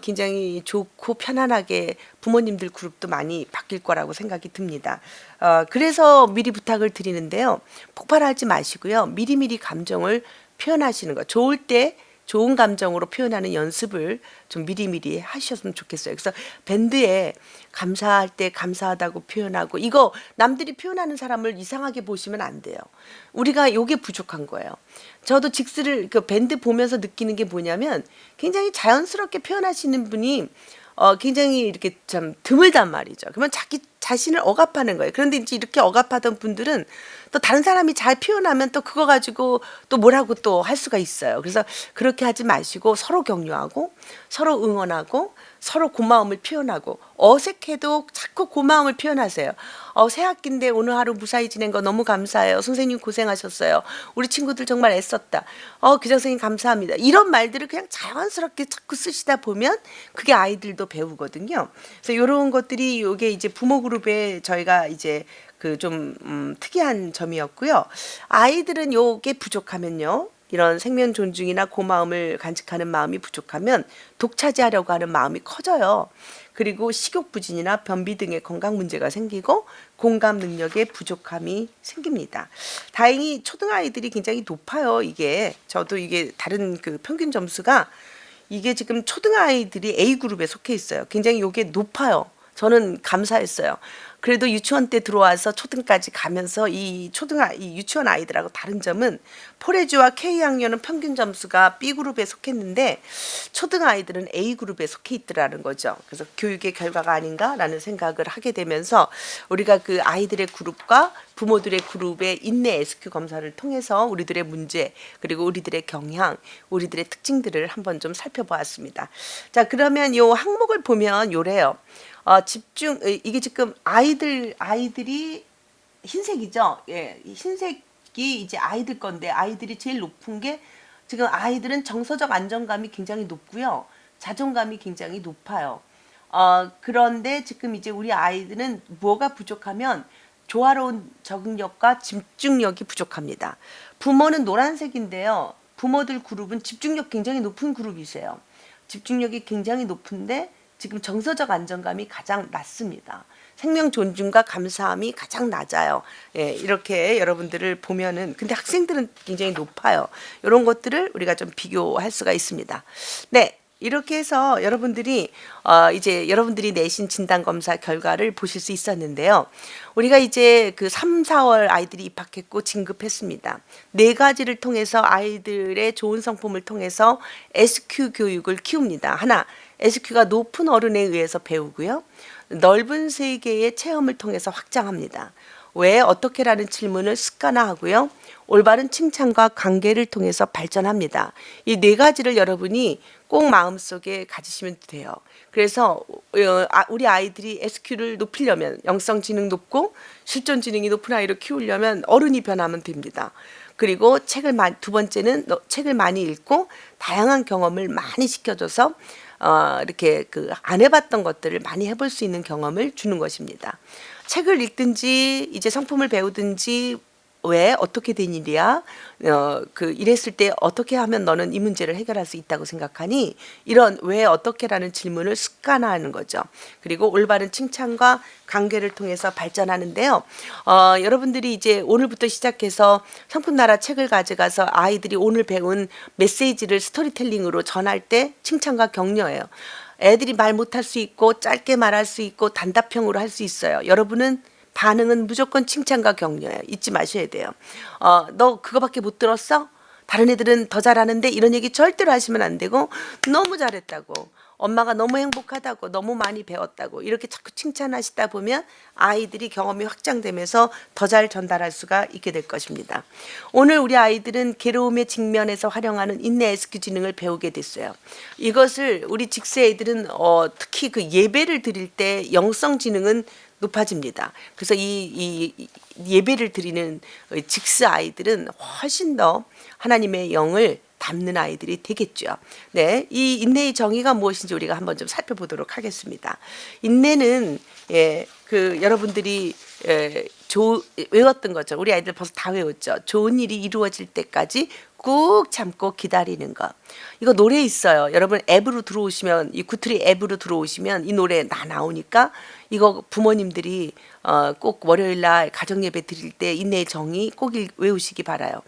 굉장히 좋고 편안하게 부모님들 그룹도 많이 바뀔 거라고 생각이 듭니다. 그래서 미리 부탁을 드리는데요. 폭발하지 마시고요. 미리미리 감정을 표현하시는 거. 좋을 때 좋은 감정으로 표현하는 연습을 좀 미리미리 하셨으면 좋겠어요. 그래서 밴드에 감사할 때 감사하다고 표현하고, 이거 남들이 표현하는 사람을 이상하게 보시면 안 돼요. 우리가 요게 부족한 거예요. 저도 직스를 그 밴드 보면서 느끼는 게 뭐냐면 굉장히 자연스럽게 표현하시는 분이 굉장히 이렇게 참 드물단 말이죠. 그러면 자기 자신을 억압하는 거예요. 그런데 이제 이렇게 억압하던 분들은 또 다른 사람이 잘 표현하면 또 그거 가지고 또 뭐라고 또 할 수가 있어요. 그래서 그렇게 하지 마시고 서로 격려하고 서로 응원하고 서로 고마움을 표현하고, 어색해도 자꾸 고마움을 표현하세요. 새 학기인데 오늘 하루 무사히 지낸 거 너무 감사해요. 선생님 고생하셨어요. 우리 친구들 정말 애썼다. 교장 선생님 감사합니다. 이런 말들을 그냥 자연스럽게 자꾸 쓰시다 보면 그게 아이들도 배우거든요. 그래서 이런 것들이 요게 이제 부모 그룹에 저희가 이제 그 좀 특이한 점이었고요. 아이들은 요게 부족하면요. 이런 생명 존중이나 고마움을 간직하는 마음이 부족하면 독차지하려고 하는 마음이 커져요. 그리고 식욕부진이나 변비 등의 건강 문제가 생기고 공감 능력의 부족함이 생깁니다. 다행히 초등아이들이 굉장히 높아요. 이게 저도 이게 다른 그 평균 점수가 이게 지금 초등아이들이 A그룹에 속해 있어요. 굉장히 이게 높아요. 저는 감사했어요. 그래도 유치원 때 들어와서 초등까지 가면서 이 유치원 아이들하고 다른 점은 포레주와 K학년은 평균 점수가 B그룹에 속했는데 초등 아이들은 A그룹에 속해 있더라는 거죠. 그래서 교육의 결과가 아닌가라는 생각을 하게 되면서 우리가 그 아이들의 그룹과 부모들의 그룹의 인내 SQ 검사를 통해서 우리들의 문제, 그리고 우리들의 경향, 우리들의 특징들을 한번 좀 살펴보았습니다. 자, 그러면 요 항목을 보면 요래요. 이게 지금 아이들이 흰색이죠. 예, 흰색이 이제 아이들 건데, 아이들이 제일 높은 게 지금 아이들은 정서적 안정감이 굉장히 높고요. 자존감이 굉장히 높아요. 그런데 지금 이제 우리 아이들은 뭐가 부족하면 조화로운 적응력과 집중력이 부족합니다. 부모는 노란색인데요. 부모들 그룹은 집중력 굉장히 높은 그룹이세요. 집중력이 굉장히 높은데 지금 정서적 안정감이 가장 낮습니다. 생명 존중과 감사함이 가장 낮아요. 예, 이렇게 여러분들을 보면은, 근데 학생들은 굉장히 높아요. 이런 것들을 우리가 좀 비교할 수가 있습니다. 네. 이렇게 해서 여러분들이 이제 여러분들이 내신 진단 검사 결과를 보실 수 있었는데요. 우리가 이제 그 3, 4월 아이들이 입학했고 진급했습니다. 네 가지를 통해서 아이들의 좋은 성품을 통해서 SQ 교육을 키웁니다. 하나, SQ가 높은 어른에 의해서 배우고요. 넓은 세계의 체험을 통해서 확장합니다. 왜 어떻게라는 질문을 습관화하고요. 올바른 칭찬과 관계를 통해서 발전합니다. 이 네 가지를 여러분이 꼭 마음속에 가지시면 돼요. 그래서 우리 아이들이 SQ를 높이려면 영성 지능 높고 실존 지능이 높은 아이를 키우려면 어른이 변하면 됩니다. 그리고 두 번째는 책을 많이 읽고 다양한 경험을 많이 시켜줘서 이렇게 안 해봤던 것들을 많이 해볼 수 있는 경험을 주는 것입니다. 책을 읽든지 이제 성품을 배우든지 왜 어떻게 된 일이야? 이랬을 때 어떻게 하면 너는 이 문제를 해결할 수 있다고 생각하니? 이런 왜 어떻게라는 질문을 습관화하는 거죠. 그리고 올바른 칭찬과 관계를 통해서 발전하는데요. 여러분들이 이제 오늘부터 시작해서 성품나라 책을 가져가서 아이들이 오늘 배운 메시지를 스토리텔링으로 전할 때 칭찬과 격려예요. 애들이 말 못할 수 있고 짧게 말할 수 있고 단답형으로 할 수 있어요. 여러분은 반응은 무조건 칭찬과 격려예요. 잊지 마셔야 돼요. 너 그거밖에 못 들었어? 다른 애들은 더 잘하는데 이런 얘기 절대로 하시면 안 되고 너무 잘했다고 엄마가 너무 행복하다고 너무 많이 배웠다고 이렇게 자꾸 칭찬하시다 보면 아이들이 경험이 확장되면서 더 잘 전달할 수가 있게 될 것입니다. 오늘 우리 아이들은 괴로움의 직면에서 활용하는 인내 SQ 지능을 배우게 됐어요. 이것을 우리 직세 애들은 특히 예배를 드릴 때 영성 지능은 높아집니다. 그래서 이 예배를 드리는 직스 아이들은 훨씬 더 하나님의 영을 담는 아이들이 되겠죠. 네, 이 인내의 정의가 무엇인지 우리가 한번 좀 살펴보도록 하겠습니다. 인내는 여러분들이 외웠던 거죠. 우리 아이들 벌써 다 외웠죠. 좋은 일이 이루어질 때까지 꾹 참고 기다리는 것. 이거 노래 있어요. 여러분 앱으로 들어오시면 이 구트리 앱으로 들어오시면 이 노래 나오니까 이거 부모님들이 꼭 월요일 날 가정 예배 드릴 때 인내의 정의 꼭 외우시기 바라요.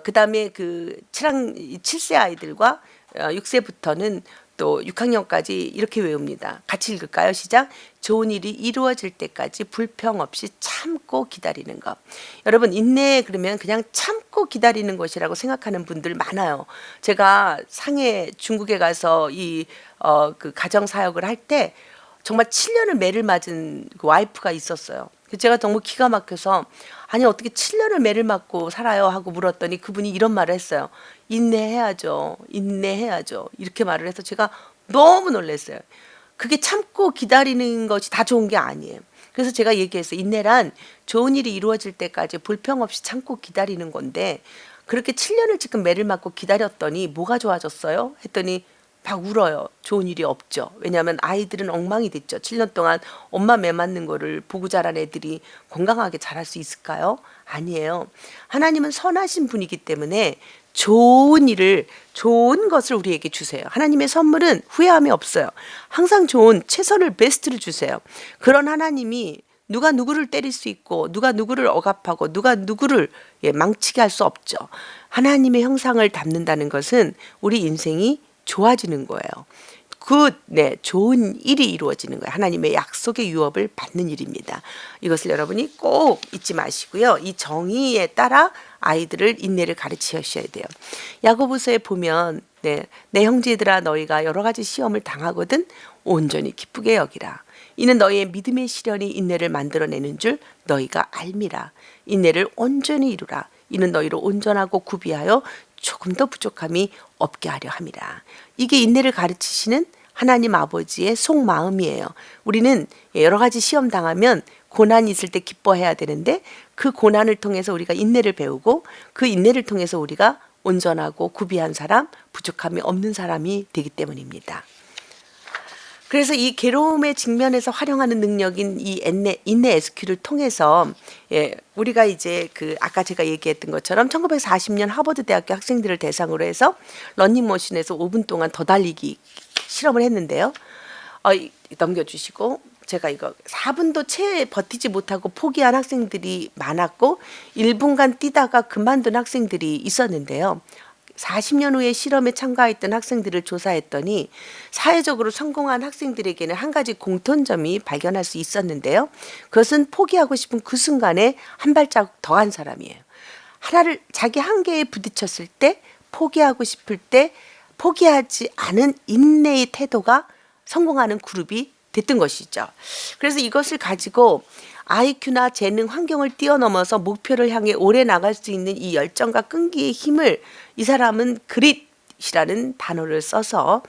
그다음에 7세 아이들과 6세부터는 또 6학년까지 이렇게 외웁니다. 같이 읽을까요? 시작. 좋은 일이 이루어질 때까지 불평 없이 참고 기다리는 것. 여러분 인내 그러면 그냥 참고 기다리는 것이라고 생각하는 분들 많아요. 제가 상해 중국에 가서 가정 사역을 할 때 정말 7년을 매를 맞은 와이프가 있었어요. 제가 너무 기가 막혀서 아니 어떻게 7년을 매를 맞고 살아요 하고 물었더니 그분이 이런 말을 했어요. 인내해야죠. 인내해야죠. 이렇게 말을 해서 제가 너무 놀랐어요. 그게 참고 기다리는 것이 다 좋은 게 아니에요. 그래서 제가 얘기했어요. 인내란 좋은 일이 이루어질 때까지 불평 없이 참고 기다리는 건데 그렇게 7년을 지금 매를 맞고 기다렸더니 뭐가 좋아졌어요? 했더니 막 울어요. 좋은 일이 없죠. 왜냐하면 아이들은 엉망이 됐죠. 7년 동안 엄마 매 맞는 거를 보고 자란 애들이 건강하게 자랄 수 있을까요? 아니에요. 하나님은 선하신 분이기 때문에 좋은 것을 우리에게 주세요. 하나님의 선물은 후회함이 없어요. 항상 좋은 최선을 베스트를 주세요. 그런 하나님이 누가 누구를 때릴 수 있고 누가 누구를 억압하고 누가 누구를 망치게 할 수 없죠. 하나님의 형상을 담는다는 것은 우리 인생이 좋아지는 거예요. 좋은 일이 이루어지는 거예요. 하나님의 약속의 유업을 받는 일입니다. 이것을 여러분이 꼭 잊지 마시고요. 이 정의에 따라 아이들을 인내를 가르치셔야 돼요. 야고보서에 보면 내 형제들아 너희가 여러 가지 시험을 당하거든 온전히 기쁘게 여기라. 이는 너희의 믿음의 시련이 인내를 만들어내는 줄 너희가 알미라. 인내를 온전히 이루라. 이는 너희를 온전하고 구비하여 조금 더 부족함이 없게 하려 함이라. 이게 인내를 가르치시는 하나님 아버지의 속마음이에요. 우리는 여러 가지 시험 당하면 고난이 있을 때 기뻐해야 되는데 그 고난을 통해서 우리가 인내를 배우고 그 인내를 통해서 우리가 온전하고 구비한 사람, 부족함이 없는 사람이 되기 때문입니다. 그래서 이 괴로움의 직면에서 활용하는 능력인 이 인내 SQ를 통해서 우리가 이제 아까 제가 얘기했던 것처럼 1940년 하버드 대학교 학생들을 대상으로 해서 러닝머신에서 5분 동안 더 달리기 실험을 했는데요. 넘겨주시고 제가 이거 4분도 채 버티지 못하고 포기한 학생들이 많았고 1분간 뛰다가 그만둔 학생들이 있었는데요. 40년 후에 실험에 참가했던 학생들을 조사했더니 사회적으로 성공한 학생들에게는 한 가지 공통점이 발견할 수 있었는데요. 그것은 포기하고 싶은 그 순간에 한 발자국 더한 사람이에요. 하나를 자기 한계에 부딪혔을 때 포기하고 싶을 때 포기하지 않은 인내의 태도가 성공하는 그룹이 됐던 것이죠. 그래서 이것을 가지고 IQ나 재능, 환경을 뛰어넘어서 목표를 향해 오래 나갈 수 있는 이 열정과 끈기의 힘을 이 사람은 그릿이라는 단어를 써서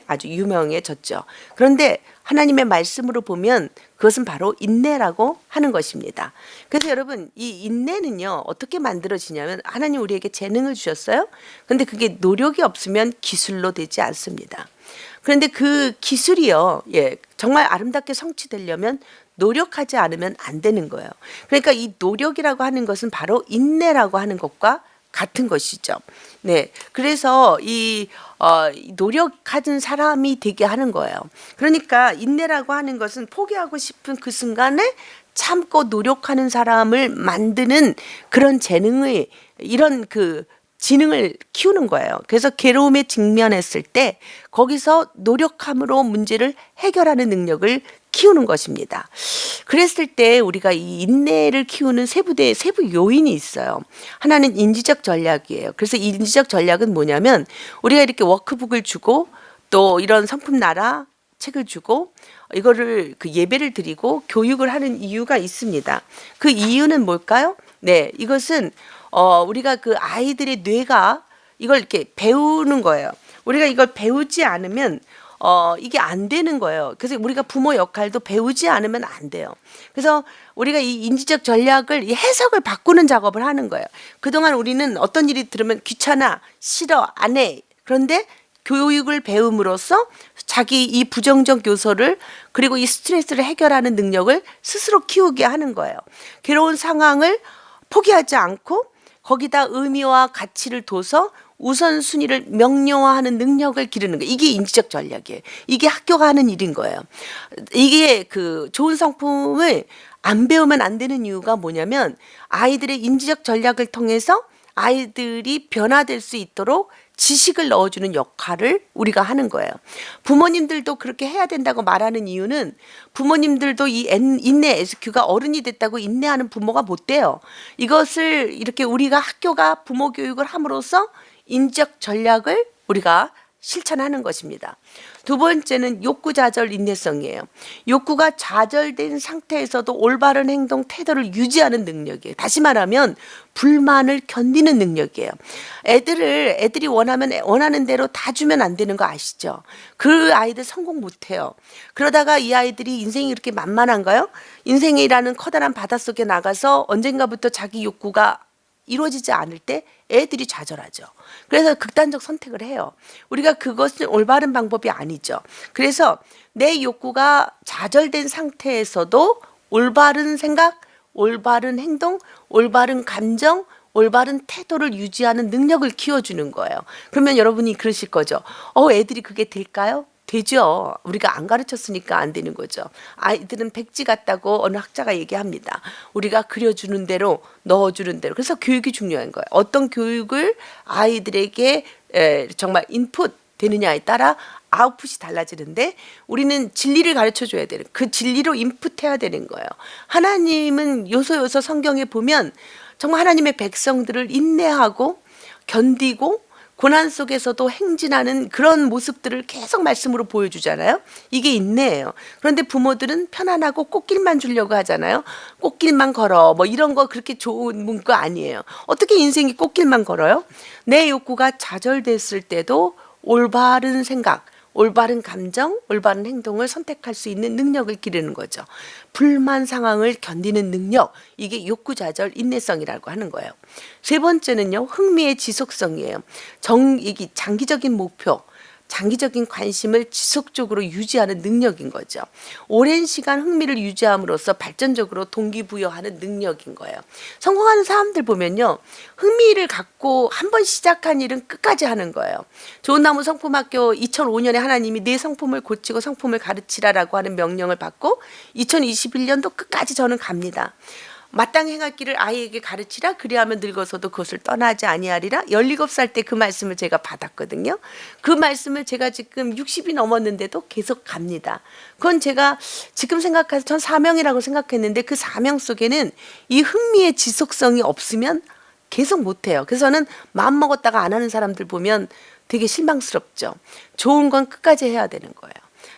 아주 유명해졌죠. 그런데 하나님의 말씀으로 보면 그것은 바로 인내라고 하는 것입니다. 그래서 여러분, 이 인내는요 어떻게 만들어지냐면, 하나님 우리에게 재능을 주셨어요. 그런데 그게 노력이 없으면 기술로 되지 않습니다. 그런데 그 기술이요, 정말 아름답게 성취되려면 노력하지 않으면 안 되는 거예요. 그러니까 이 노력이라고 하는 것은 바로 인내라고 하는 것과 같은 것이죠. 그래서 이 노력하는 사람이 되게 하는 거예요. 그러니까 인내라고 하는 것은 포기하고 싶은 그 순간에 참고 노력하는 사람을 만드는 그런 재능의, 이런 그 지능을 키우는 거예요. 그래서 괴로움에 직면했을 때 거기서 노력함으로 문제를 해결하는 능력을 키우는 것입니다. 그랬을 때 우리가 이 인내를 키우는 세부 요인이 있어요. 하나는 인지적 전략이에요. 그래서 인지적 전략은 뭐냐면, 우리가 이렇게 워크북을 주고 또 이런 성품 나라 책을 주고 이거를 그 예배를 드리고 교육을 하는 이유가 있습니다. 그 이유는 뭘까요? 이것은 우리가 그 아이들의 뇌가 이걸 이렇게 배우는 거예요. 우리가 이걸 배우지 않으면 이게 안 되는 거예요. 그래서 우리가 부모 역할도 배우지 않으면 안 돼요. 그래서 우리가 이 인지적 전략을, 이 해석을 바꾸는 작업을 하는 거예요. 그동안 우리는 어떤 일이 들으면 귀찮아, 싫어, 안 해. 그런데 교육을 배움으로써 자기 이 부정적 요소를, 그리고 이 스트레스를 해결하는 능력을 스스로 키우게 하는 거예요. 괴로운 상황을 포기하지 않고 거기다 의미와 가치를 둬서 우선순위를 명료화하는 능력을 기르는 거예요. 이게 인지적 전략이에요. 이게 학교가 하는 일인 거예요. 이게 그 좋은 성품을 안 배우면 안 되는 이유가 뭐냐면, 아이들의 인지적 전략을 통해서 아이들이 변화될 수 있도록 지식을 넣어주는 역할을 우리가 하는 거예요. 부모님들도 그렇게 해야 된다고 말하는 이유는, 부모님들도 이 인내 SQ가 어른이 됐다고 인내하는 부모가 못 돼요. 이것을 이렇게 우리가 학교가 부모 교육을 함으로써 인적 전략을 우리가 실천하는 것입니다. 두 번째는 욕구 좌절 인내성이에요. 욕구가 좌절된 상태에서도 올바른 행동 태도를 유지하는 능력이에요. 다시 말하면 불만을 견디는 능력이에요. 애들이 원하는 대로 다 주면 안 되는 거 아시죠? 그 아이들 성공 못 해요. 그러다가 이 아이들이 인생이 이렇게 만만한가요? 인생이라는 커다란 바닷속에 나가서 언젠가부터 자기 욕구가 이루어지지 않을 때 애들이 좌절하죠. 그래서 극단적 선택을 해요. 우리가 그것은 올바른 방법이 아니죠. 그래서 내 욕구가 좌절된 상태에서도 올바른 생각, 올바른 행동, 올바른 감정, 올바른 태도를 유지하는 능력을 키워주는 거예요. 그러면 여러분이 그러실 거죠. 애들이 그게 될까요? 되죠. 우리가 안 가르쳤으니까 안 되는 거죠. 아이들은 백지 같다고 어느 학자가 얘기합니다. 우리가 그려주는 대로, 넣어주는 대로. 그래서 교육이 중요한 거예요. 어떤 교육을 아이들에게 정말 인풋 되느냐에 따라 아웃풋이 달라지는데, 우리는 진리를 가르쳐줘야 되는, 그 진리로 인풋해야 되는 거예요. 하나님은 요소 성경에 보면 정말 하나님의 백성들을 인내하고 견디고 고난 속에서도 행진하는 그런 모습들을 계속 말씀으로 보여주잖아요. 이게 인내예요. 그런데 부모들은 편안하고 꽃길만 주려고 하잖아요. 꽃길만 걸어, 뭐 이런 거 그렇게 좋은 문구 아니에요. 어떻게 인생이 꽃길만 걸어요? 내 욕구가 좌절됐을 때도 올바른 생각, 올바른 감정, 올바른 행동을 선택할 수 있는 능력을 기르는 거죠. 불만 상황을 견디는 능력, 이게 욕구 좌절 인내성이라고 하는 거예요. 세 번째는요, 흥미의 지속성이에요. 이게 장기적인 목표, 장기적인 관심을 지속적으로 유지하는 능력인 거죠. 오랜 시간 흥미를 유지함으로써 발전적으로 동기부여하는 능력인 거예요. 성공하는 사람들 보면요, 흥미를 갖고 한번 시작한 일은 끝까지 하는 거예요. 좋은 나무 성품학교 2005년에 하나님이 내 성품을 고치고 성품을 가르치라라고 하는 명령을 받고 2021년도 끝까지 저는 갑니다. 마땅히 행할 길을 아이에게 가르치라, 그리하면 늙어서도 그것을 떠나지 아니하리라. 17살 때 그 말씀을 제가 받았거든요. 그 말씀을 제가 지금 60이 넘었는데도 계속 갑니다. 그건 제가 지금 생각해서 전 사명이라고 생각했는데, 그 사명 속에는 이 흥미의 지속성이 없으면 계속 못해요. 그래서 저는 마음먹었다가 안 하는 사람들 보면 되게 실망스럽죠. 좋은 건 끝까지 해야 되는 거예요.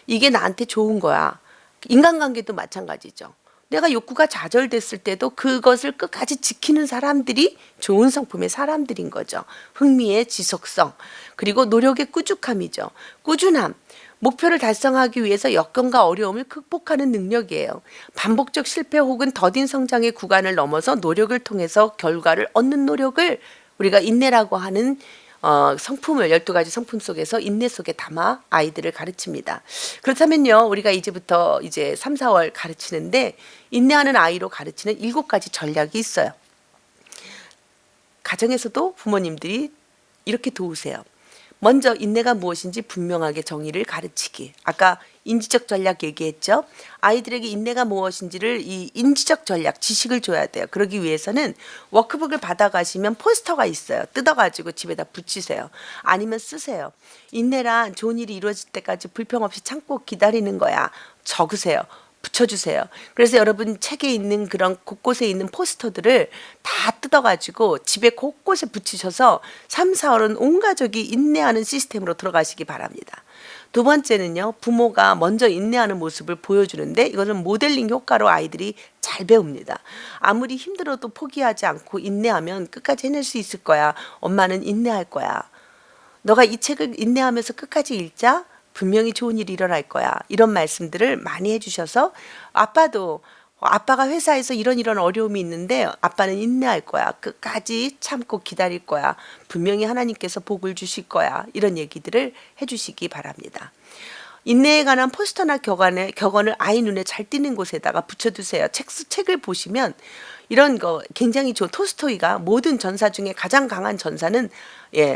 이게 나한테 좋은 거야. 인간관계도 마찬가지죠. 내가 욕구가 좌절됐을 때도 그것을 끝까지 지키는 사람들이 좋은 성품의 사람들인 거죠. 흥미의 지속성, 그리고 노력의 꾸준함이죠. 꾸준함, 목표를 달성하기 위해서 역경과 어려움을 극복하는 능력이에요. 반복적 실패 혹은 더딘 성장의 구간을 넘어서 노력을 통해서 결과를 얻는 노력을 우리가 인내라고 하는 성품을 12가지 성품 속에서 인내 속에 담아 아이들을 가르칩니다. 그렇다면요, 우리가 이제부터 이제 3, 4월 가르치는데 인내하는 아이로 가르치는 7가지 전략이 있어요. 가정에서도 부모님들이 이렇게 도우세요. 먼저 인내가 무엇인지 분명하게 정의를 가르치기. 아까 인지적 전략 얘기했죠. 아이들에게 인내가 무엇인지를 이 인지적 전략, 지식을 줘야 돼요. 그러기 위해서는 워크북을 받아가시면 포스터가 있어요. 뜯어가지고 집에다 붙이세요. 아니면 쓰세요. 인내란 좋은 일이 이루어질 때까지 불평 없이 참고 기다리는 거야. 적으세요. 붙여주세요. 그래서 여러분 책에 있는 그런 곳곳에 있는 포스터들을 다 뜯어가지고 집에 곳곳에 붙이셔서 3, 4월은 온 가족이 인내하는 시스템으로 들어가시기 바랍니다. 두 번째는요, 부모가 먼저 인내하는 모습을 보여주는데 이거는 모델링 효과로 아이들이 잘 배웁니다. 아무리 힘들어도 포기하지 않고 인내하면 끝까지 해낼 수 있을 거야. 엄마는 인내할 거야. 너가 이 책을 인내하면서 끝까지 읽자. 분명히 좋은 일이 일어날 거야. 이런 말씀들을 많이 해주셔서 아빠가 회사에서 이런 어려움이 있는데 아빠는 인내할 거야. 끝까지 참고 기다릴 거야. 분명히 하나님께서 복을 주실 거야. 이런 얘기들을 해주시기 바랍니다. 인내에 관한 포스터나 격언을 아이 눈에 잘 띄는 곳에다가 붙여두세요. 책을 보시면 이런 거 굉장히 좋은 톨스토이가 모든 전사 중에 가장 강한 전사는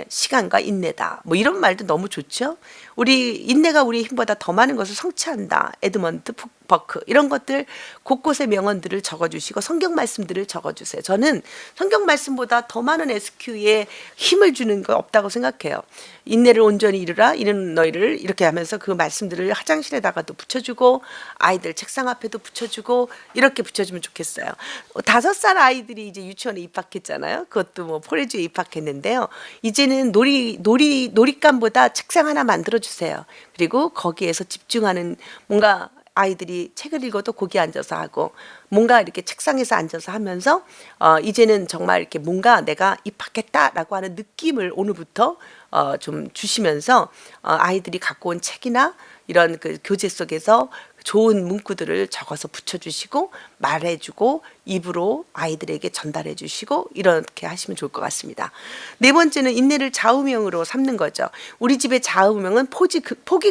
시간과 인내다. 뭐 이런 말도 너무 좋죠. 인내가 우리의 힘보다 더 많은 것을 성취한다. 에드먼드 버크 이런 것들 곳곳에 명언들을 적어주시고 성경 말씀들을 적어주세요. 저는 성경 말씀보다 더 많은 SQ에 힘을 주는 거 없다고 생각해요. 인내를 온전히 이루라 이는 너희를 이렇게 하면서 그 말씀들을 화장실에다가도 붙여주고 아이들 책상 앞에도 붙여주고 이렇게 붙여주면 좋겠어요. 5살 아이들이 이제 유치원에 입학했잖아요. 그것도 뭐 포레주에 입학했는데요. 이제는 놀잇감보다 책상 하나 만들어주세요. 그리고 거기에서 집중하는 뭔가 아이들이 책을 읽어도 거기 앉아서 하고 뭔가 이렇게 책상에서 앉아서 하면서 이제는 정말 이렇게 뭔가 내가 입학했다라고 하는 느낌을 오늘부터 좀 주시면서 아이들이 갖고 온 책이나 이런 그 교재 속에서 좋은 문구들을 적어서 붙여주시고 말해주고 입으로 아이들에게 전달해 주시고 이렇게 하시면 좋을 것 같습니다. 네 번째는 인내를 좌우명으로 삼는 거죠. 우리 집의 좌우명은 포기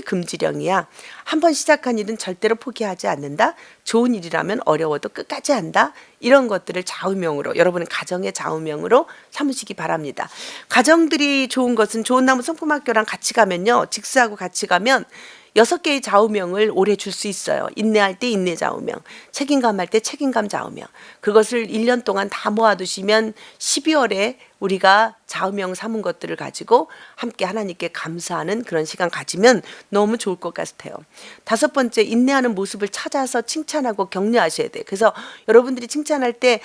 금지령이야. 한번 시작한 일은 절대로 포기하지 않는다. 좋은 일이라면 어려워도 끝까지 한다. 이런 것들을 좌우명으로 여러분은 가정의 좌우명으로 삼으시기 바랍니다. 가정들이 좋은 것은 좋은 나무 성품학교랑 같이 가면요. 직스하고 같이 가면 6개의 좌우명을 오래 줄 수 있어요. 인내할 때 인내 좌우명, 책임감할 때 책임감 좌우명. 그것을 1년 동안 다 모아두시면 12월에 우리가 좌우명 삼은 것들을 가지고 함께 하나님께 감사하는 그런 시간 가지면 너무 좋을 것 같아요. 5번째, 인내하는 모습을 찾아서 칭찬하고 격려하셔야 돼요. 그래서 여러분들이 칭찬할 때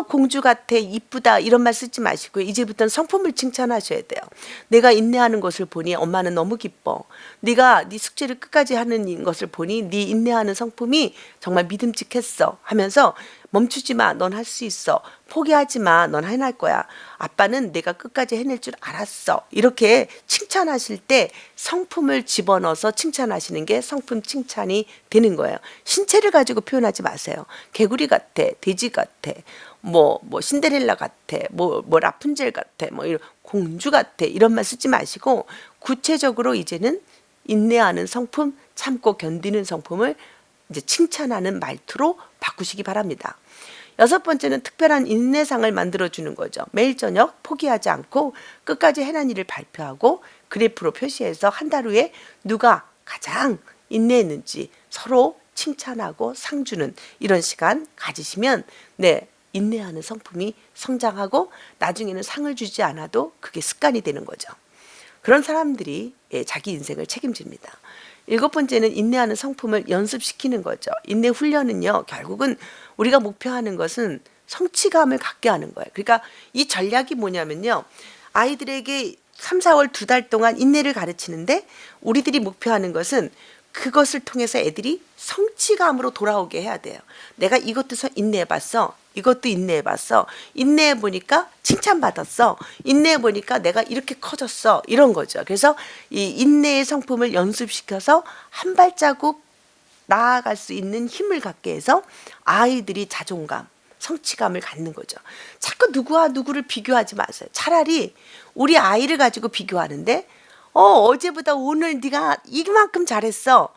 공주 같아, 이쁘다 이런 말 쓰지 마시고 이제부터는 성품을 칭찬하셔야 돼요. 내가 인내하는 것을 보니 엄마는 너무 기뻐. 네가 네 숙제를 끝까지 하는 것을 보니 네 인내하는 성품이 정말 믿음직했어 하면서 멈추지 마. 넌 할 수 있어. 포기하지 마. 넌 해낼 거야. 아빠는 내가 끝까지 해낼 줄 알았어. 이렇게 칭찬하실 때 성품을 집어넣어서 칭찬하시는 게 성품 칭찬이 되는 거예요. 신체를 가지고 표현하지 마세요. 개구리 같아. 돼지 같아. 뭐 신데렐라 같아. 뭐 라푼젤 같아. 뭐 이런 공주 같아. 이런 말 쓰지 마시고 구체적으로 이제는 인내하는 성품, 참고 견디는 성품을 이제 칭찬하는 말투로 바꾸시기 바랍니다. 6번째는 특별한 인내상을 만들어주는 거죠. 매일 저녁 포기하지 않고 끝까지 해낸 일을 발표하고 그래프로 표시해서 한 달 후에 누가 가장 인내했는지 서로 칭찬하고 상 주는 이런 시간 가지시면 인내하는 성품이 성장하고 나중에는 상을 주지 않아도 그게 습관이 되는 거죠. 그런 사람들이 자기 인생을 책임집니다. 7번째는 인내하는 성품을 연습시키는 거죠. 인내 훈련은요, 결국은 우리가 목표하는 것은 성취감을 갖게 하는 거예요. 그러니까 이 전략이 뭐냐면요, 아이들에게 3, 4월 2달 동안 인내를 가르치는데 우리들이 목표하는 것은 그것을 통해서 애들이 성취감으로 돌아오게 해야 돼요. 내가 이것도 인내해봤어. 이것도 인내해봤어. 인내해보니까 칭찬받았어. 인내해보니까 내가 이렇게 커졌어. 이런 거죠. 그래서 이 인내의 성품을 연습시켜서 한 발자국 나아갈 수 있는 힘을 갖게 해서 아이들이 자존감, 성취감을 갖는 거죠. 자꾸 누구와 누구를 비교하지 마세요. 차라리 우리 아이를 가지고 비교하는데 어제보다 오늘 네가 이만큼 잘했어.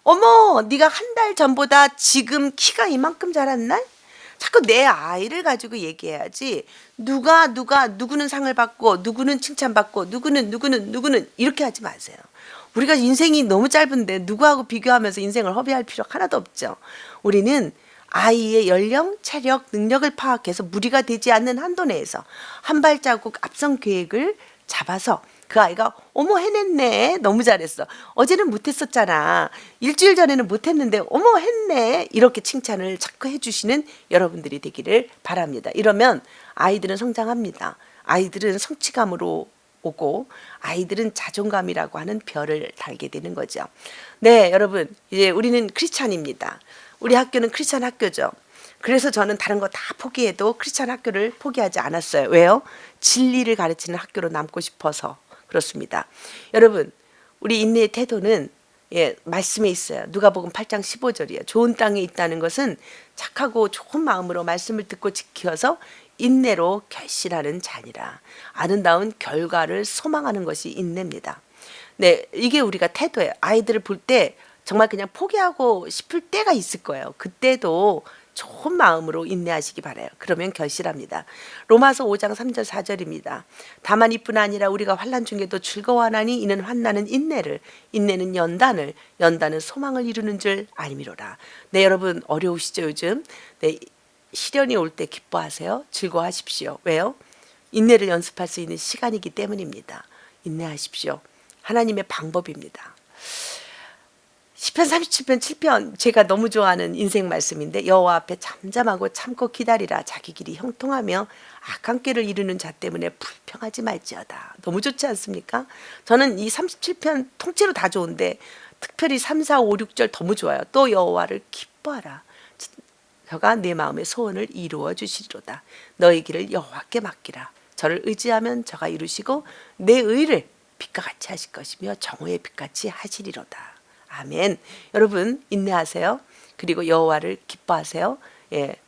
어머, 네가 한 달 전보다 지금 키가 이만큼 자랐나? 자꾸 내 아이를 가지고 얘기해야지. 누구는 상을 받고 누구는 칭찬받고 누구는 이렇게 하지 마세요. 우리가 인생이 너무 짧은데 누구하고 비교하면서 인생을 허비할 필요 하나도 없죠. 우리는 아이의 연령, 체력, 능력을 파악해서 무리가 되지 않는 한도 내에서 한 발자국 앞선 계획을 잡아서 그 아이가 어머 해냈네, 너무 잘했어, 어제는 못했었잖아, 일주일 전에는 못했는데 어머 했네, 이렇게 칭찬을 자꾸 해주시는 여러분들이 되기를 바랍니다. 이러면 아이들은 성장합니다. 아이들은 성취감으로 오고 아이들은 자존감이라고 하는 별을 달게 되는 거죠. 네, 여러분, 이제 우리는 크리스찬입니다. 우리 학교는 크리스찬 학교죠. 그래서 저는 다른 거 다 포기해도 크리스찬 학교를 포기하지 않았어요. 왜요? 진리를 가르치는 학교로 남고 싶어서 그렇습니다. 여러분, 우리 인내의 태도는 말씀에 있어요. 누가복음 8장 15절이에요. 좋은 땅에 있다는 것은 착하고 좋은 마음으로 말씀을 듣고 지켜서 인내로 결실하는 자니라. 아름다운 결과를 소망하는 것이 인내입니다. 네, 이게 우리가 태도예요. 아이들을 볼 때 정말 그냥 포기하고 싶을 때가 있을 거예요. 그때도 좋은 마음으로 인내하시기 바라요. 그러면 결실합니다. 로마서 5장 3절 4절입니다. 다만 이뿐 아니라 우리가 환난 중에도 즐거워하나니 이는 환난은 인내를, 인내는 연단을, 연단은 소망을 이루는 줄 알미로라. 네, 여러분 어려우시죠 요즘? 네, 시련이 올 때 기뻐하세요. 즐거워하십시오. 왜요? 인내를 연습할 수 있는 시간이기 때문입니다. 인내하십시오. 하나님의 방법입니다. 시편 37편 7편 제가 너무 좋아하는 인생 말씀인데, 여호와 앞에 잠잠하고 참고 기다리라. 자기 길이 형통하며 악한 꾀를 이루는 자 때문에 불평하지 말지어다. 너무 좋지 않습니까? 저는 이 37편 통째로 다 좋은데 특별히 3, 4, 5, 6절 너무 좋아요. 또 여호와를 기뻐하라. 저가 내 마음의 소원을 이루어 주시리로다. 너희 길을 여호와께 맡기라. 저를 의지하면 저가 이루시고 내 의를 빛과 같이 하실 것이며 정오의 빛같이 하시리로다. 아멘. 여러분 인내하세요. 그리고 여호와를 기뻐하세요.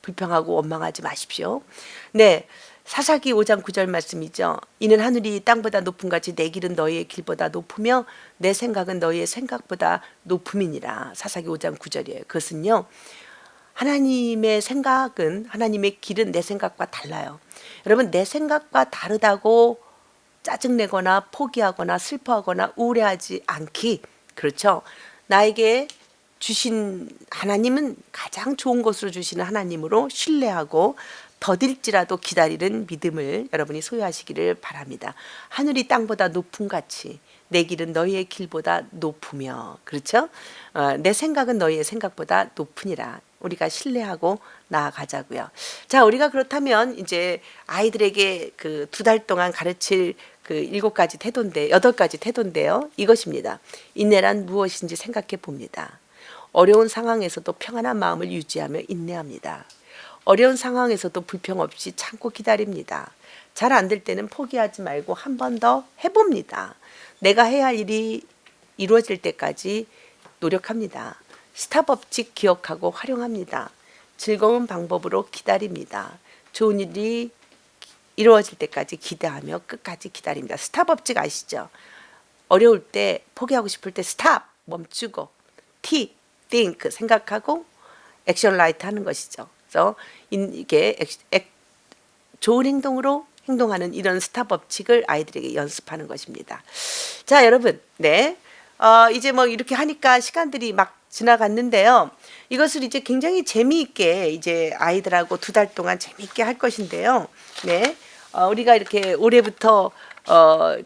불평하고 원망하지 마십시오. 네, 사사기 5장 9절 말씀이죠. 이는 하늘이 땅보다 높음 같이 내 길은 너희의 길보다 높으며 내 생각은 너희의 생각보다 높음이니라. 사사기 5장 9절이에요. 그것은요, 하나님의 생각은, 하나님의 길은 내 생각과 달라요. 여러분, 내 생각과 다르다고 짜증내거나 포기하거나 슬퍼하거나 우울해하지 않기. 그렇죠? 나에게 주신 하나님은 가장 좋은 것으로 주시는 하나님으로 신뢰하고 더딜지라도 기다리는 믿음을 여러분이 소유하시기를 바랍니다. 하늘이 땅보다 높음 같이 내 길은 너희의 길보다 높으며, 그렇죠? 내 생각은 너희의 생각보다 높으니라. 우리가 신뢰하고 나아가자고요. 자, 우리가 그렇다면 이제 아이들에게 그 2달 동안 가르칠 그 7가지 태도인데, 8가지 태도인데요. 이것입니다. 인내란 무엇인지 생각해 봅니다. 어려운 상황에서도 평안한 마음을 유지하며 인내합니다. 어려운 상황에서도 불평 없이 참고 기다립니다. 잘 안 될 때는 포기하지 말고 한 번 더 해봅니다. 내가 해야 할 일이 이루어질 때까지 노력합니다. 스탑 법칙 기억하고 활용합니다. 즐거운 방법으로 기다립니다. 좋은 일이 이루어질 때까지 기대하며 끝까지 기다립니다. 스탑 법칙 아시죠? 어려울 때, 포기하고 싶을 때 스탑, 멈추고, think, 생각하고 액션 라이트 하는 것이죠. 그래서 이게 좋은 행동으로 행동하는 이런 스탑 법칙을 아이들에게 연습하는 것입니다. 자, 여러분, 네, 이제 뭐 이렇게 하니까 시간들이 막 지나갔는데요. 이것을 이제 굉장히 재미있게 이제 아이들하고 2달 동안 재미있게 할 것인데요. 네, 우리가 이렇게 올해부터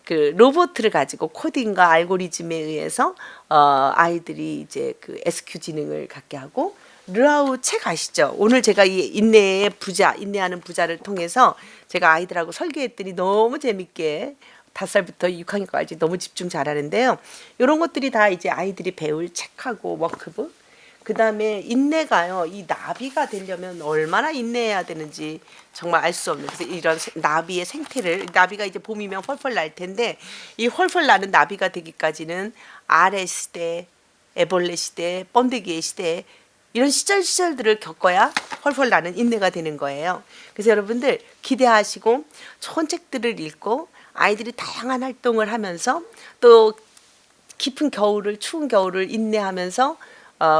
그 로봇을 가지고 코딩과 알고리즘에 의해서 아이들이 이제 그 SQ 지능을 갖게 하고, 르아우 책 아시죠? 오늘 제가 이 인내의 부자, 인내하는 부자를 통해서 제가 아이들하고 설계했더니 너무 재밌게 5살부터 6학년까지 너무 집중 잘하는데요. 이런 것들이 다 이제 아이들이 배울 책하고 워크북. 그 다음에 인내가요. 이 나비가 되려면 얼마나 인내해야 되는지 정말 알 수 없는. 그래서 이런 나비의 생태를, 나비가 이제 봄이면 펄펄 날 텐데, 이 펄펄 나는 나비가 되기까지는 아래 시대, 애벌레 시대, 번데기의 시대, 이런 시절들을 겪어야 펄펄 나는 인내가 되는 거예요. 그래서 여러분들 기대하시고 좋은 책들을 읽고 아이들이 다양한 활동을 하면서 또 깊은 겨울을, 추운 겨울을 인내하면서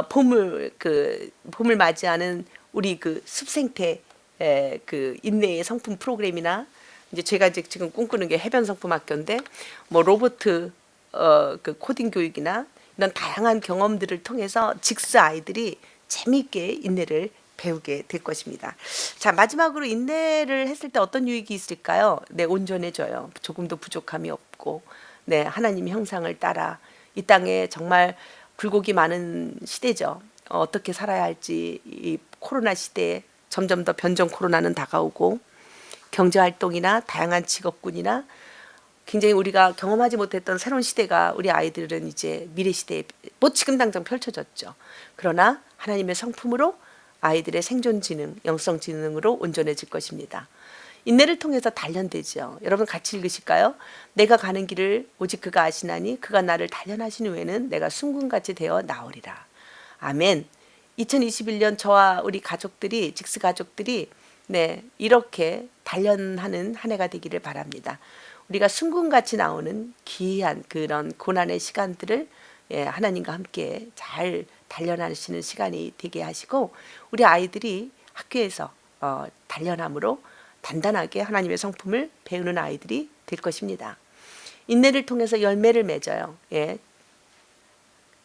봄을 맞이하는 우리 그 숲생태 그 인내의 성품 프로그램이나, 이제 제가 이제 지금 꿈꾸는 게 해변 성품 학교인데, 뭐 로보트 그 코딩 교육이나 이런 다양한 경험들을 통해서 직스 아이들이 재미있게 인내를 배우게 될 것입니다. 자, 마지막으로 인내를 했을 때 어떤 유익이 있을까요? 네, 온전해져요. 조금도 부족함이 없고, 네, 하나님 형상을 따라 이 땅에 정말 굴곡이 많은 시대죠. 어떻게 살아야 할지, 이 코로나 시대에 점점 더 변종 코로나는 다가오고, 경제활동이나 다양한 직업군이나 굉장히 우리가 경험하지 못했던 새로운 시대가 우리 아이들은 이제 미래 시대에 뭐 지금 당장 펼쳐졌죠. 그러나 하나님의 성품으로 아이들의 생존 지능, 영성 지능으로 온전해질 것입니다. 인내를 통해서 단련되죠. 여러분 같이 읽으실까요? 내가 가는 길을 오직 그가 아시나니 그가 나를 단련하신 후에는 내가 순금같이 되어 나오리라. 아멘. 2021년 저와 우리 가족들이, 직스 가족들이 네, 이렇게 단련하는 한 해가 되기를 바랍니다. 우리가 순금같이 나오는 기이한 그런 고난의 시간들을 하나님과 함께 잘 단련하시는 시간이 되게 하시고, 우리 아이들이 학교에서 단련함으로 단단하게 하나님의 성품을 배우는 아이들이 될 것입니다. 인내를 통해서 열매를 맺어요. 예.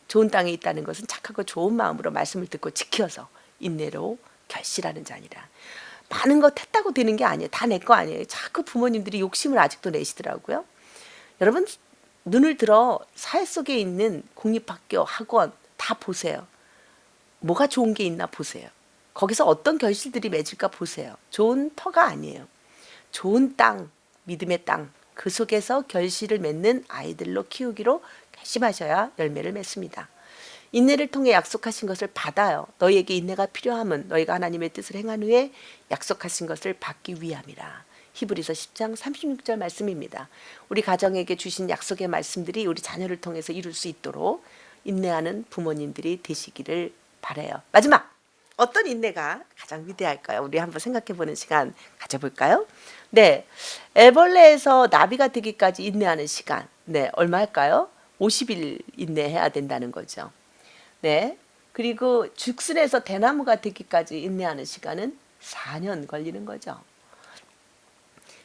좋은 땅에 있다는 것은 착하고 좋은 마음으로 말씀을 듣고 지켜서 인내로 결실하는 자니라. 많은 것 했다고 되는 게 아니에요. 다 내 거 아니에요. 자꾸 부모님들이 욕심을 아직도 내시더라고요. 여러분 눈을 들어 사회 속에 있는 공립학교, 학원 다 보세요. 뭐가 좋은 게 있나 보세요. 거기서 어떤 결실들이 맺을까 보세요. 좋은 터가 아니에요. 좋은 땅, 믿음의 땅, 그 속에서 결실을 맺는 아이들로 키우기로 결심하셔야 열매를 맺습니다. 인내를 통해 약속하신 것을 받아요. 너희에게 인내가 필요함은 너희가 하나님의 뜻을 행한 후에 약속하신 것을 받기 위함이라. 히브리서 10장 36절 말씀입니다. 우리 가정에게 주신 약속의 말씀들이 우리 자녀를 통해서 이룰 수 있도록 인내하는 부모님들이 되시기를 바라요. 마지막! 어떤 인내가 가장 위대할까요? 우리 한번 생각해보는 시간 가져볼까요? 네, 애벌레에서 나비가 되기까지 인내하는 시간, 네, 얼마일까요? 50일 인내해야 된다는 거죠. 네, 그리고 죽순에서 대나무가 되기까지 인내하는 시간은 4년 걸리는 거죠.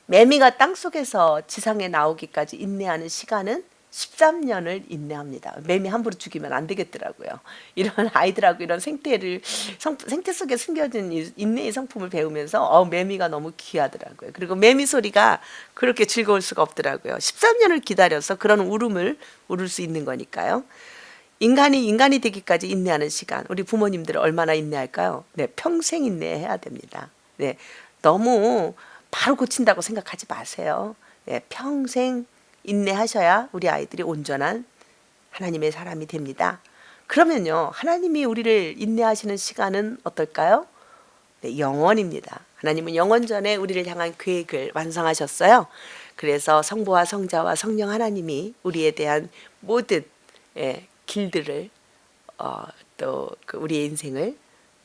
매미가 땅속에서 지상에 나오기까지 인내하는 시간은 13년을 인내합니다. 매미 함부로 죽이면 안 되겠더라고요. 이런 아이들하고 이런 생태 속에 숨겨진 인내의 성품을 배우면서 매미가 너무 귀하더라고요. 그리고 매미 소리가 그렇게 즐거울 수가 없더라고요. 13년을 기다려서 그런 울음을 울을 수 있는 거니까요. 인간이 되기까지 인내하는 시간, 우리 부모님들 얼마나 인내할까요? 네, 평생 인내해야 됩니다. 네, 너무 바로 고친다고 생각하지 마세요. 네, 평생 인내하셔야 우리 아이들이 온전한 하나님의 사람이 됩니다. 그러면요, 하나님이 우리를 인내하시는 시간은 어떨까요? 네, 영원입니다. 하나님은 영원전에 우리를 향한 계획을 완성하셨어요. 그래서 성부와 성자와 성령 하나님이 우리에 대한 모든 길들을 또 그 우리의 인생을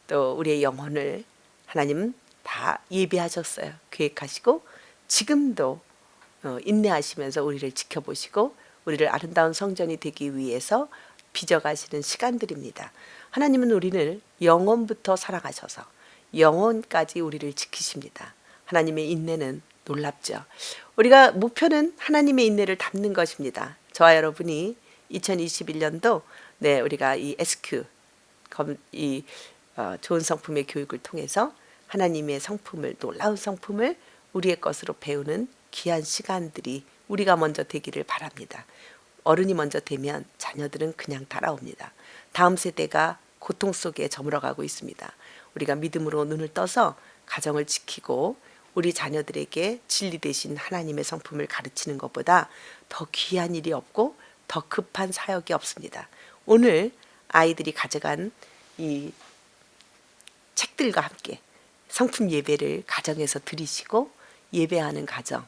또 우리의 영혼을 하나님 다 예비하셨어요. 계획하시고 지금도 인내하시면서 우리를 지켜보시고 우리를 아름다운 성전이 되기 위해서 빚어가시는 시간들입니다. 하나님은 우리를 영원부터 사랑하셔서 영원까지 우리를 지키십니다. 하나님의 인내는 놀랍죠. 우리가 목표는 하나님의 인내를 담는 것입니다. 저와 여러분이 2021년도 네, 우리가 이 SQ 좋은 성품의 교육을 통해서 하나님의 성품을, 놀라운 성품을 우리의 것으로 배우는 귀한 시간들이 우리가 먼저 되기를 바랍니다. 어른이 먼저 되면 자녀들은 그냥 따라옵니다. 다음 세대가 고통 속에 저물어가고 있습니다. 우리가 믿음으로 눈을 떠서 가정을 지키고 우리 자녀들에게 진리 되신 하나님의 성품을 가르치는 것보다 더 귀한 일이 없고 더 급한 사역이 없습니다. 오늘 아이들이 가져간 이 책들과 함께 성품 예배를 가정에서 드리시고 예배하는 가정,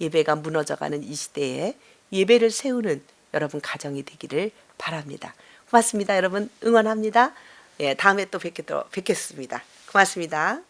예배가 무너져가는 이 시대에 예배를 세우는 여러분 가정이 되기를 바랍니다. 고맙습니다. 여러분 응원합니다. 예, 다음에 또 뵙겠습니다. 고맙습니다.